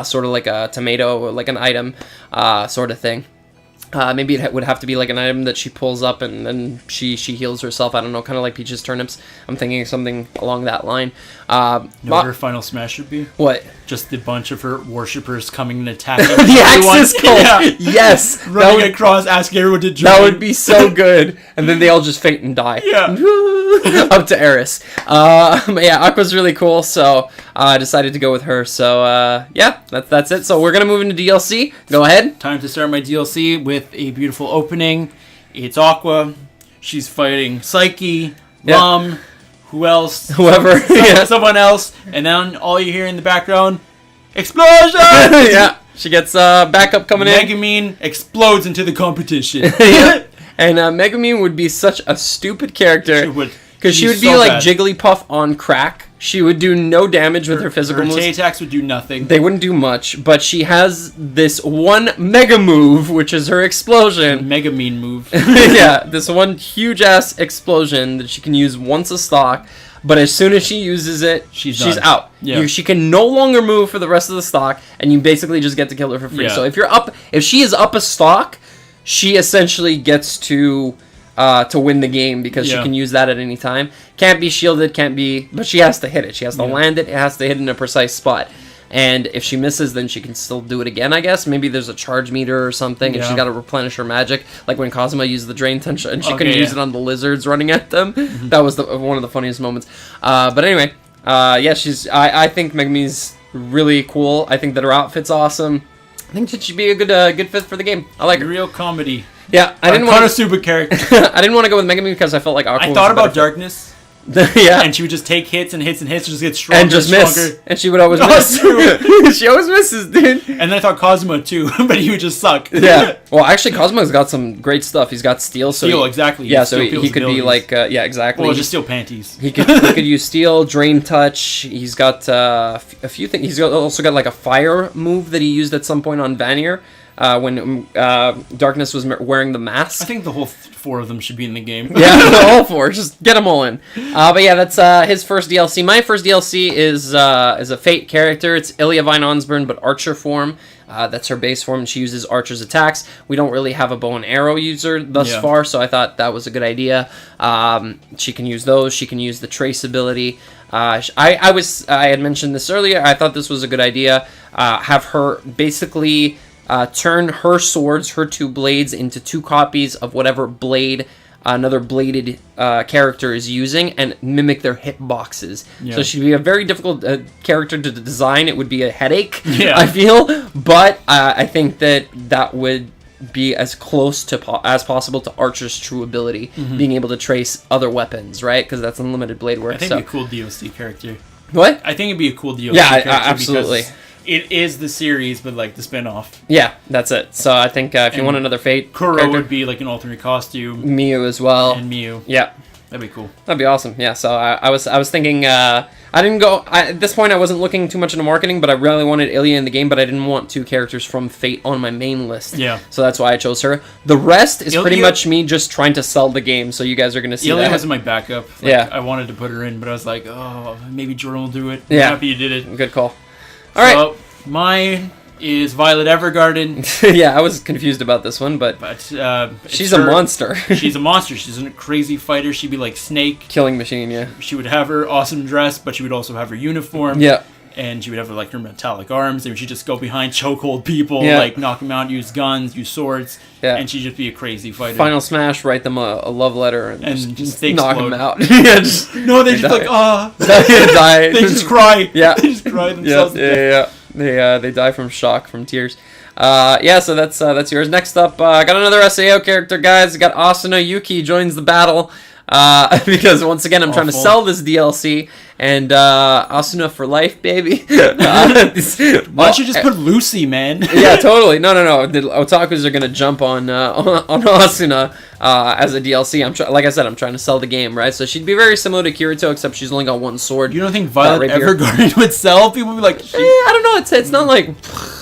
Sort of like a tomato, like an item sort of thing. Maybe it would have to be like an item that she pulls up and then she heals herself. I don't know, kind of like Peach's Turnips. I'm thinking something along that line. What her final smash would be? What? Just a bunch of her worshippers coming and attacking the Axis cult! Yeah. Yes! Running across, asking everyone to join. That would be so good. And then they all just faint and die. Yeah. Up to Eris. But yeah, Aqua's really cool, so I decided to go with her. So yeah, that's it. So we're going to move into DLC. Go ahead. Time to start my DLC with a beautiful opening. It's Aqua. She's fighting Psyche, Lum, who else? Whoever. Someone else. And then all you hear in the background, explosion! Yeah. She gets backup coming in. Megamine explodes into the competition. Yeah. And Megamine would be such a stupid character. It would. Because she would be so like bad. Jigglypuff on crack. She would do no damage with her physical moves. Her attacks would do nothing. They wouldn't do much, but she has this one mega move, which is her explosion. Mega mean move. Yeah, this one huge-ass explosion that she can use once a stock, but as soon as she uses it, she's out. Yeah. She can no longer move for the rest of the stock, and you basically just get to kill her for free. Yeah. So if she is up a stock, she essentially gets to win the game because she can use that at any time. Can't be shielded, but she has to hit it. She has to land it. It has to hit in a precise spot. And if she misses, then she can still do it again, I guess. Maybe there's a charge meter or something, and she's got to replenish her magic. Like when Kazuma used the Drain Touch, and she couldn't use it on the lizards running at them. That was one of the funniest moments. But anyway, I think Megumi's really cool. I think that her outfit's awesome. I think that she'd be a good fit for the game. I like her. Real comedy. Yeah, I didn't want to super character. I didn't want to go with Megumi because I felt like Aqua I thought about Darkness. Yeah, and she would just take hits and hits and hits, just get stronger and just stronger. miss, and she would always miss. She always misses, dude. And then I thought Kazuma too, but he would just suck. Yeah. Well, actually, Kazuma's got some great stuff. He's got steel, exactly. Yeah, so he could be like, exactly. Well, just steel panties. He could use steel, drain touch. He's got a few things. He's also got like a fire move that he used at some point on Vanir. When Darkness was wearing the mask. I think the whole 4 of them should be in the game. Yeah, all 4. Just get them all in. But yeah, that's his first DLC. My first DLC is a Fate character. It's Ilya Vine Onsburn, but Archer form. That's her base form. She uses Archer's attacks. We don't really have a bow and arrow user thus far, so I thought that was a good idea. She can use those. She can use the trace ability. I had mentioned this earlier. I thought this was a good idea. Have her basically... turn her swords, her 2 blades, into 2 copies of whatever blade another bladed character is using, and mimic their hitboxes. Yeah. So she'd be a very difficult character to design. It would be a headache, I feel. But I think that would be as close to as possible to Archer's true ability, being able to trace other weapons, right? Because that's unlimited blade work. I think it'd be a cool DLC character. What? I think it'd be a cool DLC character. Yeah, absolutely. It is the series, but like the spin-off. Yeah, that's it. So I think if you want another Fate Kuro character, would be like an alternate costume. Miyu as well. And Miyu. Yeah. That'd be cool. That'd be awesome. Yeah, so I was thinking, I didn't go, at this point I wasn't looking too much into marketing, but I really wanted Ilya in the game, but I didn't want 2 characters from Fate on my main list. Yeah. So that's why I chose her. The rest is pretty much me just trying to sell the game, so you guys are going to see Ilya that. was my backup. I wanted to put her in, but I was like, oh, maybe Jordan will do it. I'm happy you did it. Good call. All right. Mine is Violet Evergarden. Yeah, I was confused about this one, but she's a monster. She's a monster. She's a crazy fighter. She'd be like Snake. Killing machine, yeah. She would have her awesome dress, but she would also have her uniform. Yeah. And she would have like her metallic arms, and she'd just go behind chokehold people, like knock them out, use guns, use swords, and she'd just be a crazy fighter. Final smash, write them a love letter, and just knock them out. No, they just die. Like, die. They just cry. Yeah, they just cry themselves. Yeah. They die from shock, from tears. So that's yours. Next up, I got another SAO character, guys. I got Asuna Yuki joins the battle. Because once again, I'm trying to sell this DLC, and Asuna for life, baby. Why don't you just put Lucy, man? Yeah, totally. No. The otakus are gonna jump on Asuna as a DLC. Like I said, I'm trying to sell the game, right? So she'd be very similar to Kirito, except she's only got 1 sword. You don't think Violet Evergarden would sell? People would be like, I don't know. It's not like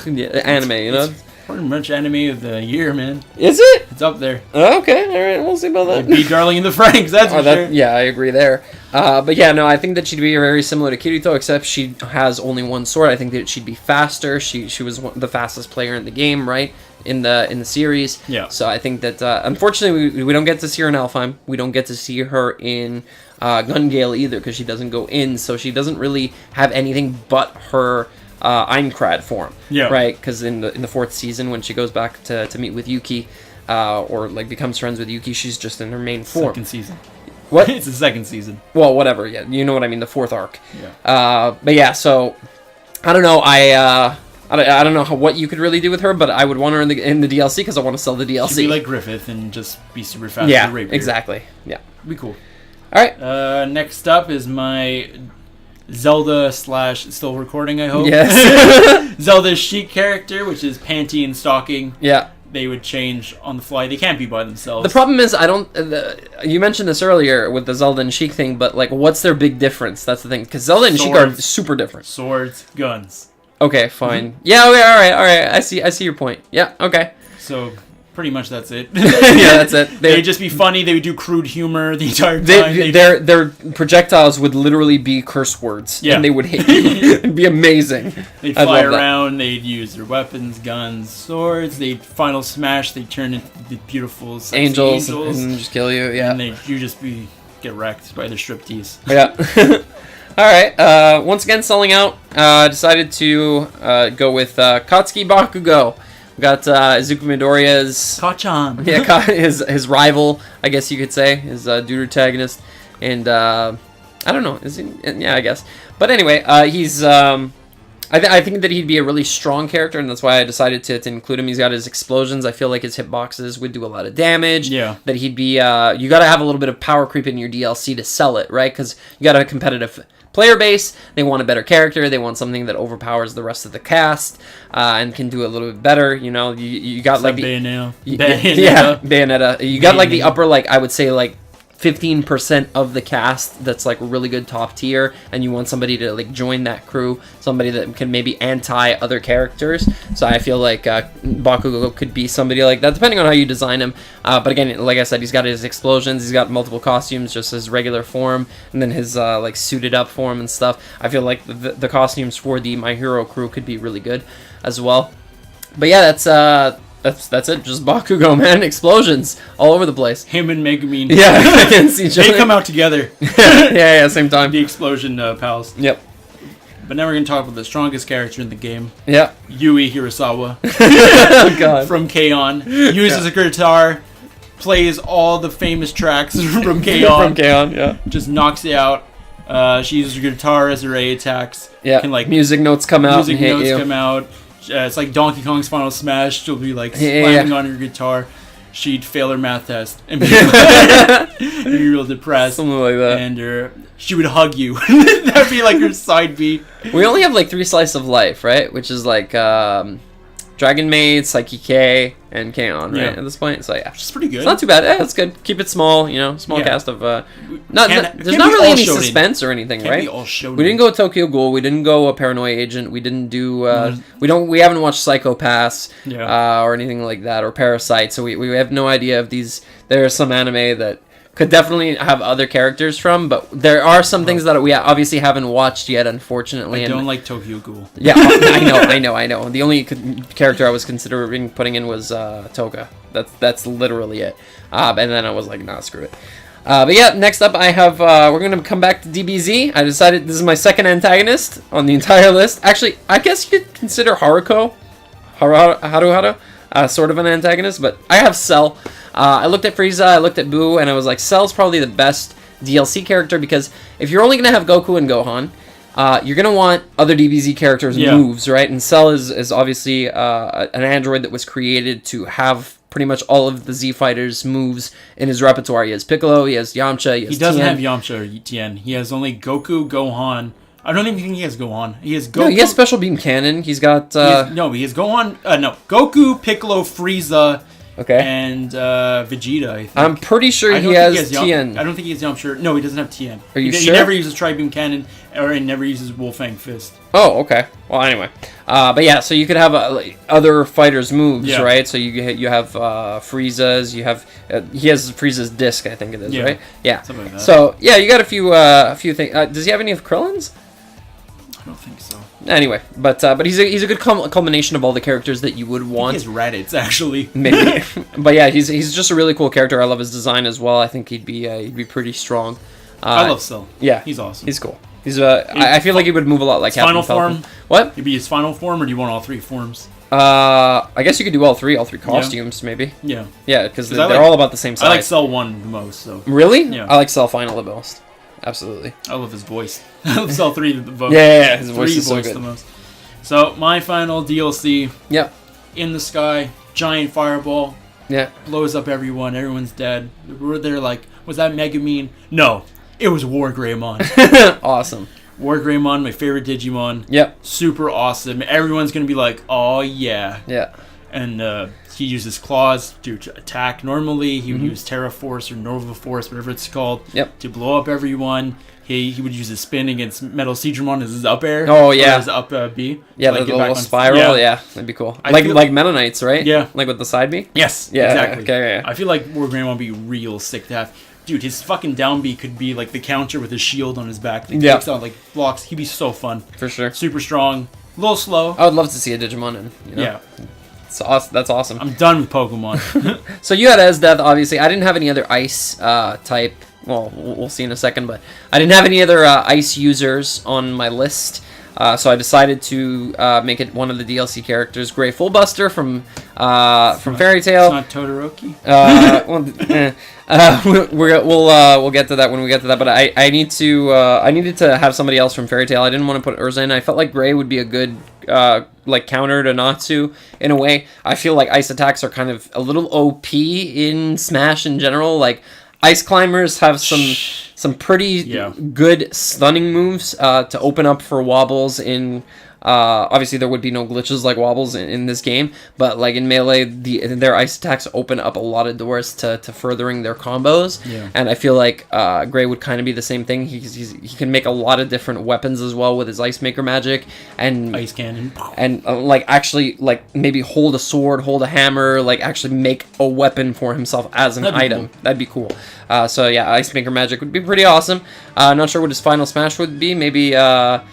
anime, you know. Pretty much anime of the year, man. Is it? It's up there. Okay, all right, we'll see about that. It'd be Darling in the Franxx, that's for sure. Yeah, I agree there. But yeah, no, I think that she'd be very similar to Kirito, except she has only 1 sword. I think that she'd be faster. She was the fastest player in the game, right? In the series. Yeah. So I think that unfortunately we don't get to see her in Alfheim. We don't get to see her in Gun Gale either, because she doesn't go in, so she doesn't really have anything but her Einkrad form, right? Because in the 4th season, when she goes back to meet with Yuki, or like becomes friends with Yuki, she's just in her main form. 2nd season. What? It's the 2nd season. Well, whatever. Yeah, you know what I mean. The 4th arc. Yeah. But yeah, so I don't know. I don't know what you could really do with her, but I would want her in the DLC because I want to sell the DLC. She'd be like Griffith and just be super fast. Yeah, exactly. Yeah, be cool. All right. Next up is my Zelda / still recording, I hope. Yes. Zelda's chic character, which is panty and stocking. Yeah. they would change on the fly. They can't be by themselves. The problem is, I don't. You mentioned this earlier with the Zelda and Sheik thing, but like, what's their big difference? That's the thing, because Zelda and Sheik are super different. Swords, guns. Okay, fine. Yeah. Okay. All right. I see your point. Yeah. Okay. So. Pretty much that's it. Yeah, that's it. They'd just be funny. They would do crude humor the entire time. Their projectiles would literally be curse words, and they would hit you. It'd be amazing. They'd fly around. They'd use their weapons, guns, swords. They'd final smash. They'd turn into the beautiful angels and just kill you. Yeah, and you just get wrecked by their striptease. Yeah. All right. Once again, selling out. Decided to go with Katsuki Bakugo. Got Izuku Midoriya's Kachan. Yeah, his rival, I guess you could say, his dude antagonist, and I don't know, is he? Yeah, I guess. But anyway, he's I think that he'd be a really strong character, and that's why I decided to include him. He's got his explosions. I feel like his hitboxes would do a lot of damage. Yeah. That he'd be. You got to have a little bit of power creep in your DLC to sell it, right? Because you got a competitive player base. They want a better character. They want something that overpowers the rest of the cast and can do a little bit better. You know, you got like the Bayonetta. Yeah, Bayonetta. You got like the upper, like I would say, like 15% of the cast that's like really good top tier, and you want somebody to like join that crew, somebody that can maybe anti other characters. So I feel like Bakugo could be somebody like that, depending on how you design him. But again, like I said, he's got his explosions, he's got multiple costumes, just his regular form, and then his like suited up form and stuff. I feel like the costumes for the My Hero crew could be really good as well. But yeah, that's it. Just Bakugo, man. Explosions all over the place. Him and Megumin. Yeah, against each other. They come out together. yeah, same time. The explosion pals. Yep. But now we're going to talk about the strongest character in the game. Yeah. Yui Hirasawa. Oh, God. From K-On! Uses a guitar, plays all the famous tracks from K-On! From K-On!, yeah. Just knocks it out. She uses her guitar as her A attacks. Yeah. Can, like, music notes come out and hit you. Come out. It's like Donkey Kong's Final Smash. She'll be like slamming on her guitar. She'd fail her math test and be real depressed. Something like that. And she would hug you. That'd be like her side beat. We only have like 3 slices of life, right? Which is like Dragon Maid, Psyche K, and K-On! Right at this point. So yeah, it's pretty good. It's not too bad. Yeah, it's good. Keep it small, you know, small cast of. There's not really any suspense or anything, can't right? Be all we didn't go Tokyo Ghoul. We didn't go a Paranoia Agent. We didn't do. We haven't watched Psychopaths or anything like that, or Parasite. So we have no idea of these. There are some anime that could definitely have other characters from, but there are some things that we obviously haven't watched yet, unfortunately. I don't like Tokyo Ghoul. Yeah, I know. The only character I was considering putting in was Toga. That's literally it. And then I was like, nah, screw it. But yeah, next up I have, we're going to come back to DBZ. I decided this is my second antagonist on the entire list. Actually, I guess you could consider Haruko, Haruhara, sort of an antagonist, but I have Cell. I looked at Frieza, I looked at Boo, and I was like, Cell's probably the best DLC character, because if you're only going to have Goku and Gohan, you're going to want other DBZ characters' moves, right? And Cell is obviously an android that was created to have pretty much all of the Z Fighters' moves in his repertoire. He has Piccolo, he has Yamcha, he has He doesn't Tien. have Yamcha or Tien. He has only Goku, Gohan. I don't even think he has Gohan. He has Goku. No, he has Special Beam Cannon. He's got... he has Gohan... Goku, Piccolo, Frieza... Okay. And Vegeta, I think. I'm pretty sure he has Tien. I don't think he has Yamcha. No, he doesn't have Tien. Are you sure? He never uses Tri-Beam Cannon, or he never uses Wolfang Fist. Oh, okay. Well, anyway. But yeah, so you could have other fighters' moves, right? So you have Frieza's, you have... he has Frieza's disc, I think it is, right? Yeah. Something like that. So, yeah, you got a few things. Does he have any of Krillin's? I don't think so. Anyway, but he's a good culmination of all the characters that you would want. He has Raditz, actually. Maybe. But yeah, he's just a really cool character. I love his design as well. I think he'd be pretty strong. I love Cell. Yeah, he's awesome. He's cool. I feel like he would move a lot like Captain Falcon. Form. What? He'd be his final form, or do you want all 3 forms? I guess you could do all three costumes, maybe. Yeah. Yeah, because they're all about the same size. I like Cell 1 the most. So. Really? Yeah. I like Cell Final the most. Absolutely. I love his voice. I love Cell 3 the most. Yeah, his voice is so good. The most. So, my final DLC. Yep. In the sky, giant fireball. Yeah. Blows up everyone. Everyone's dead. We're there like, was that Megumin? No. It was War Greymon. Awesome. War Greymon, my favorite Digimon. Yep. Super awesome. Everyone's going to be like, oh, yeah. Yeah. and he uses claws to attack. Normally, he would use Terra Force or Nova Force, whatever it's called, to blow up everyone. He would use his spin against Metal Seadramon as his up air. Oh, yeah. His up B. Yeah, the little spiral. Yeah, that'd be cool. Like Meta Knights, right? Yeah. Like with the side B? Yes, yeah, exactly. Okay, yeah. I feel like War Grand would be real sick to have. Dude, his fucking down B could be like the counter with his shield on his back. Like, takes out, like, blocks. He'd be so fun. For sure. Super strong. A little slow. I would love to see a Digimon in. You know? Yeah. It's awesome. That's awesome. I'm done with Pokemon. So you had Esdeath, obviously. I didn't have any other ice type. Well, we'll see in a second, but I didn't have any other ice users on my list. So I decided to make it one of the DLC characters, Grey Fullbuster from Fairy Tail. It's not Todoroki. We'll get to that when we get to that. But I needed to have somebody else from Fairy Tail. I didn't want to put Urza in. I felt like Grey would be a good like counter to Natsu in a way. I feel like ice attacks are kind of a little OP in Smash in general. Like Ice Climbers have some pretty good stunning moves to open up for wobbles in... obviously, there would be no glitches like wobbles in this game, but like in Melee, their ice attacks open up a lot of doors to furthering their combos, and I feel like Grey would kind of be the same thing. He can make a lot of different weapons as well with his Ice Maker magic, and Ice Cannon. And like actually like maybe hold a sword, hold a hammer, like actually make a weapon for himself as an item. Cool. That'd be cool. So yeah, Ice Maker magic would be pretty awesome. Not sure what his final smash would be. Maybe the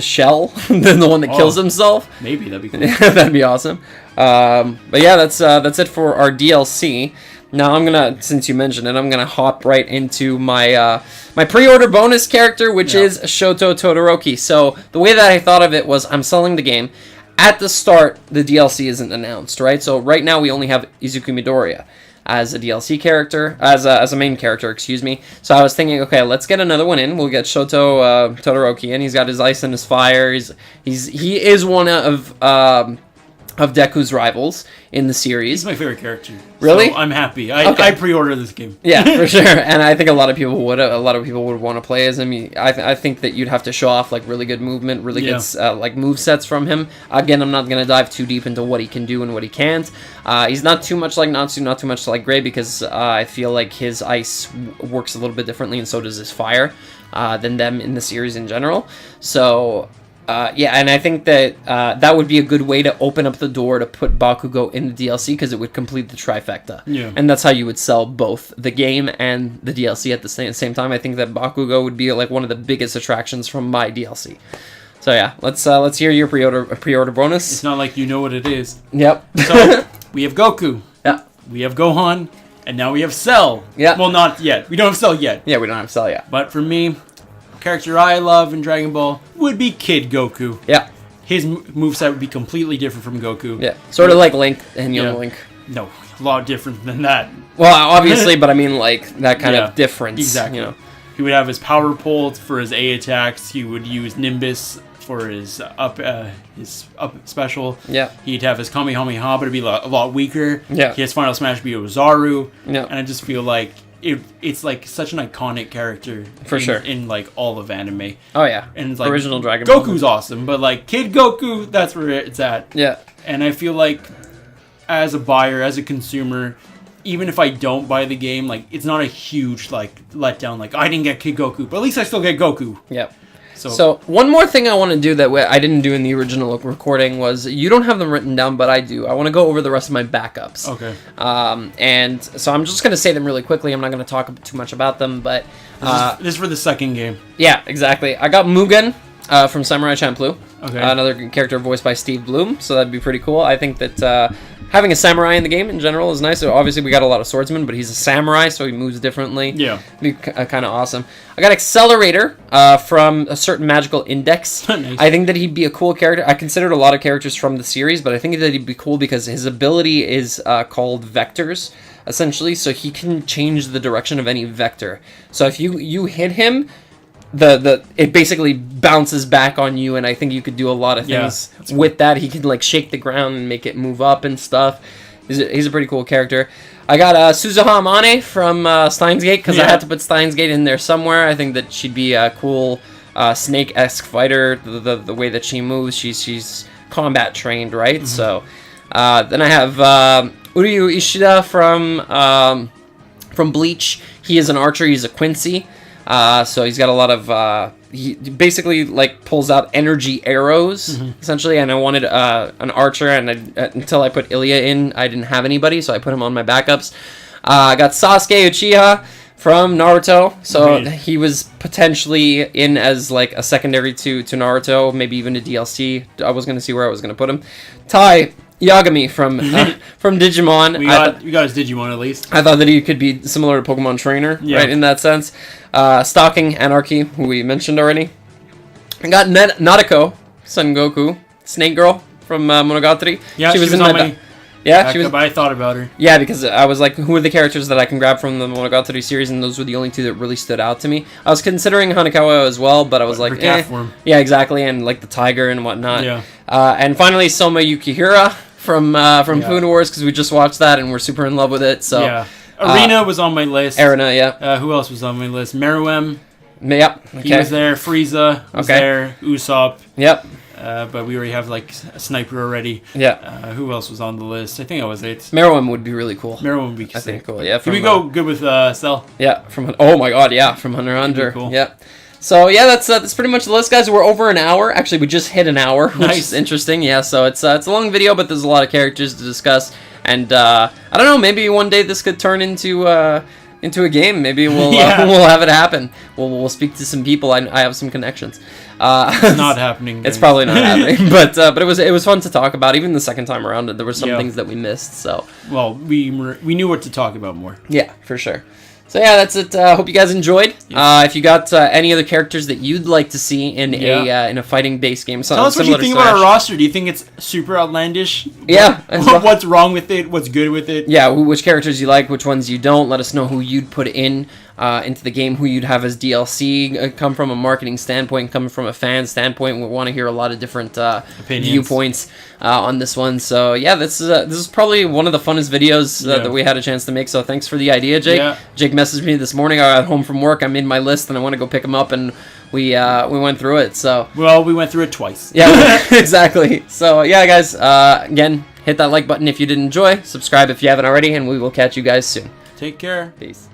shell, then the one that kills himself. Maybe that'd be cool. That'd be awesome. But yeah, that's it for our DLC. Now I'm gonna, since you mentioned it, I'm gonna hop right into my my pre-order bonus character, which is Shoto Todoroki. So the way that I thought of it was, I'm selling the game. At the start, the DLC isn't announced, right? So right now we only have Izuku Midoriya as a DLC character, as a main character, excuse me. So I was thinking, okay, let's get another one in. We'll get Shoto Todoroki in. He's got his ice and his fire. He is one of Deku's rivals in the series. He's my favorite character. Really? So I'm happy. I pre-ordered this game. Yeah, for sure. And I think a lot of people would want to play as him. I think that you'd have to show off like really good movement, really good like move sets from him. Again, I'm not gonna dive too deep into what he can do and what he can't. He's not too much like Natsu, not too much like Grey, because I feel like his ice works a little bit differently, and so does his fire than them in the series in general. So. And I think that that would be a good way to open up the door to put Bakugo in the DLC, because it would complete the trifecta. Yeah. And that's how you would sell both the game and the DLC at the same time. I think that Bakugo would be like one of the biggest attractions from my DLC. So yeah, let's hear your pre-order bonus. It's not like you know what it is. Yep. So we have Goku. Yeah. We have Gohan, and now we have Cell. Yeah. Well, not yet. We don't have Cell yet. Yeah, we don't have Cell yet. But for me, character I love in Dragon Ball would be Kid Goku. Yeah. His moveset would be completely different from Goku. Yeah. Sort of like Link and Young Link. No, a lot different than that. Well, obviously, but I mean like that kind of difference. Exactly. You know. He would have his power pole for his A attacks. He would use Nimbus for his up special. Yeah. He'd have his Kamehameha, but it'd be a lot weaker. Yeah. His final smash would be Ozaru. Yeah. And I just feel like it's like such an iconic character for sure in like all of anime. Oh yeah, and it's like original Dragon Ball. Goku's awesome, but like Kid Goku, that's where it's at. Yeah, and I feel like as a buyer, as a consumer, even if I don't buy the game, like it's not a huge like letdown. Like I didn't get Kid Goku, but at least I still get Goku. Yeah. So one more thing I want to do that I didn't do in the original recording was, you don't have them written down, but I do. I want to go over the rest of my backups. Okay. And so I'm just going to say them really quickly. I'm not going to talk too much about them, but... this is for the second game. Yeah, exactly. I got Mugen from Samurai Champloo. Okay. Another character voiced by Steve Bloom, so that'd be pretty cool. I think that... having a samurai in the game in general is nice. So obviously, we got a lot of swordsmen, but he's a samurai, so he moves differently. Yeah. Be kind of awesome. I got Accelerator from a certain magical index. Nice. I think that he'd be a cool character. I considered a lot of characters from the series, but I think that he'd be cool because his ability is called Vectors, essentially. So he can change the direction of any vector. So if you hit him... it basically bounces back on you, and I think you could do a lot of things with that. He could like shake the ground and make it move up and stuff. He's a pretty cool character. I got Suzuha Amane from Steins Gate, because I had to put Steins Gate in there somewhere. I think that she'd be a cool Snake-esque fighter. The way that she moves, she's combat trained, right? So then I have Uryu Ishida from Bleach. He is an archer. He's a Quincy. So he's got a lot of he basically like pulls out energy arrows essentially, and I wanted an archer, and until I put Ilya in, I didn't have anybody, so I put him on my backups. I got Sasuke Uchiha from Naruto, so he was potentially in as like a secondary to Naruto, maybe even a DLC. I was gonna see where I was gonna put him. Tai Yagami from Digimon. We got his Digimon at least. I thought that he could be similar to Pokemon Trainer, right, in that sense. Stalking Anarchy, who we mentioned already. I got Nadeko, Son Goku, Snake Girl from Monogatari. Yeah, she was in my she was. But I thought about her. Yeah, because I was like, who are the characters that I can grab from the Monogatari series, and those were the only two that really stood out to me. I was considering Hanekawa as well, but I was like, cat form. Yeah, exactly, and like the tiger and whatnot. Yeah. And finally, Soma Yukihira from Food Wars, because we just watched that and we're super in love with it. So yeah. Arena was on my list. Arena, yeah. Who else was on my list? Meruem. Yep. Okay. He was there. Frieza was there. Usopp. Yep. But we already have like a sniper already. Yeah. Who else was on the list? I think that was it. Meruem would be really cool. Meruem would be I think cool. Yeah. Can we go good with Cell? Yeah. Oh my God. Yeah. From Hunter x Hunter. Cool. Yeah. So yeah, that's pretty much the list, guys. We're over an hour. Actually, we just hit an hour, which is interesting. Yeah. So it's a long video, but there's a lot of characters to discuss. And I don't know, maybe one day this could turn into a game. Maybe we'll we'll have it happen. We'll speak to some people. I have some connections. It's not happening. It's probably not happening. But it was fun to talk about. Even the second time around, there were some things that we missed. So we knew what to talk about more. Yeah, for sure. So yeah, that's it. Hope you guys enjoyed. If you got any other characters that you'd like to see in a fighting based game, tell us what you think about our roster. Do you think it's super outlandish? Yeah. What's wrong with it? What's good with it? Yeah. Which characters you like? Which ones you don't? Let us know who you'd put into the game, who you'd have as DLC. Come from a marketing standpoint, come from a fan standpoint. We want to hear a lot of different viewpoints on this one. So yeah, this is probably one of the funnest videos that we had a chance to make. So thanks for the idea, Jake. Yeah. Jake messaged me this morning. I got home from work. I made my list and I want to go pick him up, and we went through it. So we went through it twice. Yeah, exactly. So yeah, guys. Again, hit that like button if you did enjoy. Subscribe if you haven't already, and we will catch you guys soon. Take care. Peace.